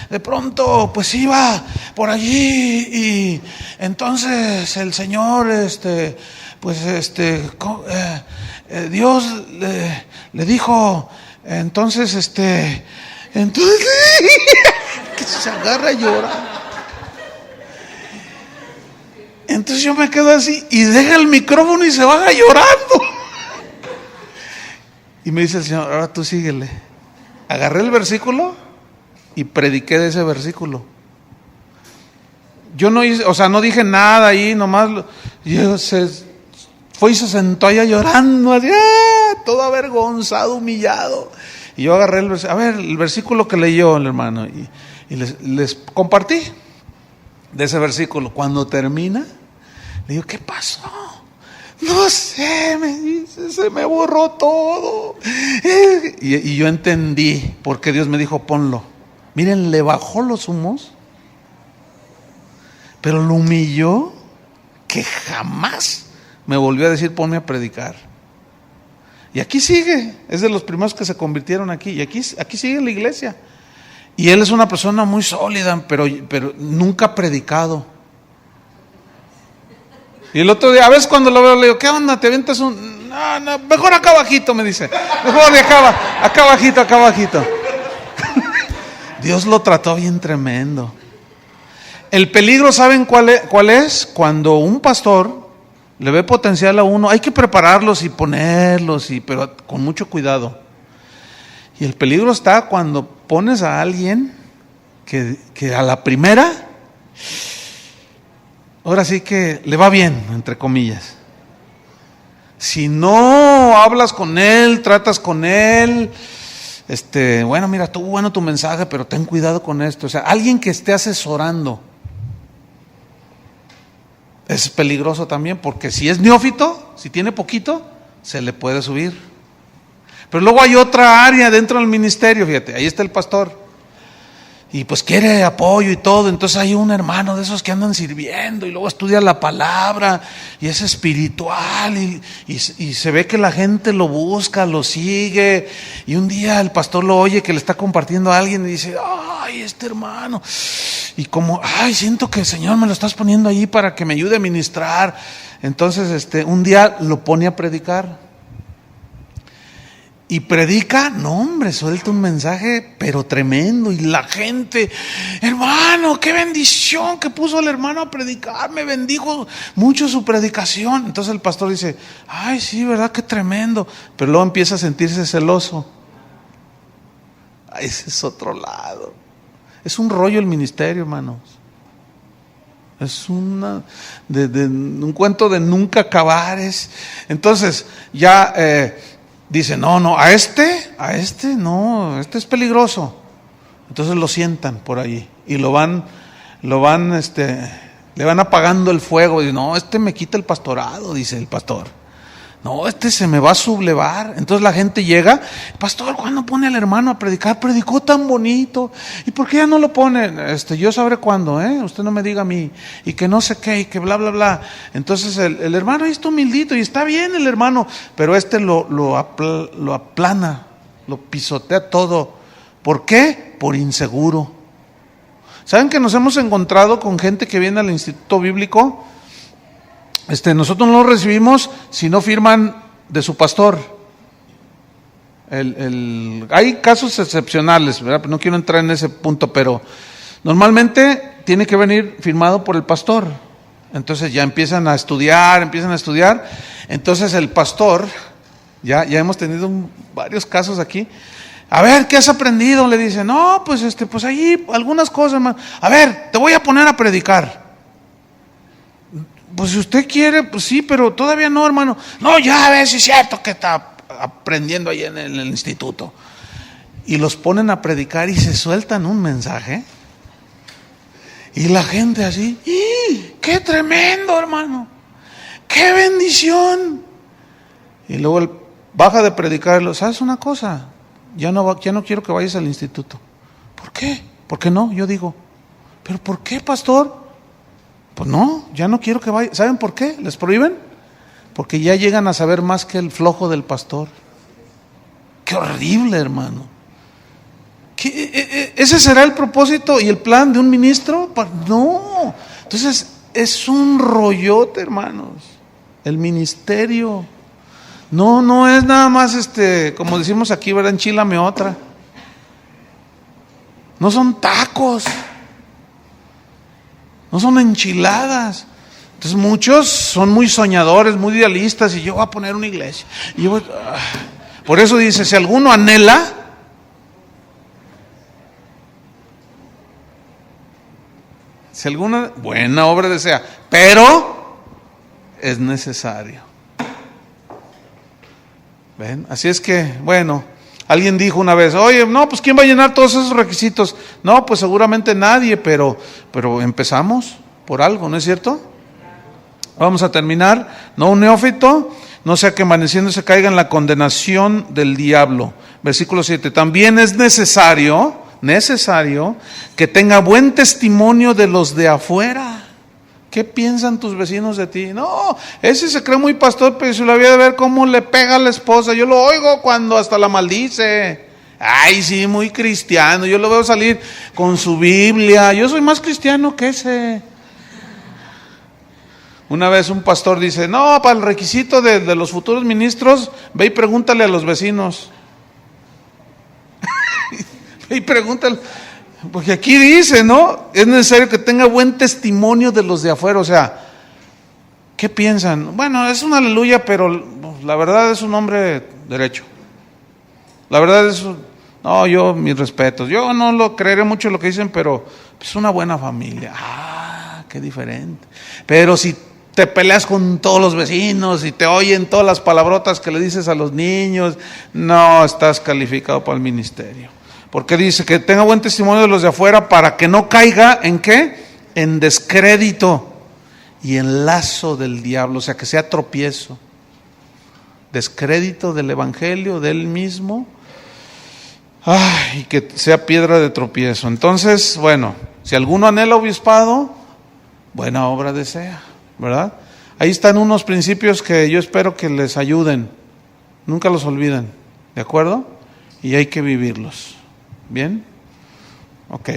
de pronto pues iba por allí y entonces el Señor Dios le dijo, entonces que se agarra a llorar. Entonces yo me quedo así y deja el micrófono y se baja llorando. Y me dice el Señor, ahora tú síguele. Agarré el versículo y prediqué de ese versículo. Yo no hice, no dije nada ahí, nomás fue y se sentó allá llorando, así, todo avergonzado, humillado. Y yo agarré el versículo que leyó el hermano y les compartí de ese versículo. Cuando termina, le digo, ¿qué pasó? No sé, me dice, se me borró todo. Y yo entendí por qué Dios me dijo, ponlo. Miren, le bajó los humos, pero lo humilló, que jamás me volvió a decir, ponme a predicar. Y aquí sigue, es de los primeros que se convirtieron aquí. Y aquí sigue la iglesia. Y él es una persona muy sólida, pero nunca ha predicado. Y el otro día, a veces cuando lo veo, le digo, ¿qué onda? ¿Te avientas un...? No, mejor acá abajito, me dice. Mejor de acá abajito. Dios lo trató bien tremendo. El peligro, ¿saben cuál es? Cuando un pastor le ve potencial a uno, hay que prepararlos y ponerlos, pero con mucho cuidado. Y el peligro está cuando pones a alguien que a la primera, ahora sí que le va bien, entre comillas. Si no hablas con él, tratas con él, bueno, mira, bueno tu mensaje, pero ten cuidado con esto. O sea, alguien que esté asesorando es peligroso también, porque si es neófito, si tiene poquito, se le puede subir. Pero luego hay otra área dentro del ministerio, fíjate, ahí está el pastor. Y pues quiere apoyo y todo, entonces hay un hermano de esos que andan sirviendo y luego estudia la palabra y es espiritual y se ve que la gente lo busca, lo sigue, y un día el pastor lo oye que le está compartiendo a alguien y dice, ay, este hermano, y como, ay, siento que el Señor me lo estás poniendo ahí para que me ayude a ministrar. Entonces un día lo pone a predicar. Y predica, no hombre, suelta un mensaje, pero tremendo. Y la gente, hermano, qué bendición que puso el hermano a predicar, me bendijo mucho su predicación. Entonces el pastor dice, ay, sí, verdad, qué tremendo. Pero luego empieza a sentirse celoso. Ese es otro lado. Es un rollo el ministerio, hermanos. Es un cuento de nunca acabar. Entonces, ya... dice, no, a este no, este es peligroso. Entonces lo sientan por ahí y le van apagando el fuego. Dice, no, me quita el pastorado, dice el pastor. No, se me va a sublevar. Entonces la gente llega, pastor, ¿cuándo pone al hermano a predicar? Predicó tan bonito. ¿Y por qué ya no lo pone? Yo sabré cuándo, usted no me diga a mí. Y que no sé qué, y que bla, bla, bla. Entonces el hermano ahí está humildito y está bien el hermano, pero lo aplana, lo pisotea todo. ¿Por qué? Por inseguro. ¿Saben que nos hemos encontrado con gente que viene al Instituto Bíblico? Nosotros no lo recibimos si no firman de su pastor. Hay casos excepcionales, ¿verdad? No quiero entrar en ese punto, pero normalmente tiene que venir firmado por el pastor. Entonces ya empiezan a estudiar. Entonces el pastor, ya hemos tenido varios casos aquí. A ver, ¿qué has aprendido? Le dice, no, pues pues ahí algunas cosas, hermano. A ver, te voy a poner a predicar. Pues si usted quiere, pues sí, pero todavía no, hermano. No, ya a ver si es cierto que está aprendiendo ahí en el instituto. Y los ponen a predicar y se sueltan un mensaje. Y la gente así, ¡qué tremendo, hermano! ¡Qué bendición! Y luego él baja de predicar, ¿sabes una cosa? Ya no quiero que vayas al instituto. ¿Por qué? ¿Por qué no? Yo digo, ¿pero por qué, pastor? Pues no, ya no quiero que vaya. ¿Saben por qué? ¿Les prohíben? Porque ya llegan a saber más que el flojo del pastor. ¡Qué horrible, hermano! ¿Ese será el propósito y el plan de un ministro? No. Entonces, es un rollote, hermanos. El ministerio. No es nada más como decimos aquí, ¿verdad? Enchilame otra. No son tacos. No son enchiladas. Entonces muchos son muy soñadores, muy idealistas, y yo voy a poner una iglesia. Por eso dice, si alguno anhela, si alguna buena obra desea, pero es necesario. ¿Ven? Así es que, bueno, alguien dijo una vez, oye, no, pues ¿quién va a llenar todos esos requisitos? No, pues seguramente nadie, pero empezamos por algo, ¿no es cierto? Vamos a terminar. No un neófito, no sea que amaneciendo se caiga en la condenación del diablo. Versículo 7, también es necesario que tenga buen testimonio de los de afuera. ¿Qué piensan tus vecinos de ti? No, ese se cree muy pastor, pero si lo había de ver cómo le pega a la esposa. Yo lo oigo cuando hasta la maldice. Ay, sí, muy cristiano. Yo lo veo salir con su Biblia. Yo soy más cristiano que ese. Una vez un pastor dice, no, para el requisito de los futuros ministros, ve y pregúntale a los vecinos. Ve y pregúntale. Porque aquí dice, ¿no? Es necesario que tenga buen testimonio de los de afuera. O sea, ¿qué piensan? Bueno, es un aleluya, pero la verdad es un hombre derecho. La verdad es, no, yo, mis respetos. Yo no lo creeré mucho lo que dicen, pero es una buena familia. Ah, qué diferente. Pero si te peleas con todos los vecinos y te oyen todas las palabrotas que le dices a los niños, no estás calificado para el ministerio. Porque dice que tenga buen testimonio de los de afuera para que no caiga en ¿qué? En descrédito y en lazo del diablo, o sea, que sea tropiezo. Descrédito del evangelio, de él mismo, y que sea piedra de tropiezo. Entonces, bueno, si alguno anhela obispado, buena obra desea, ¿verdad? Ahí están unos principios que yo espero que les ayuden. Nunca los olviden, ¿de acuerdo? Y hay que vivirlos. ¿Bien? Ok.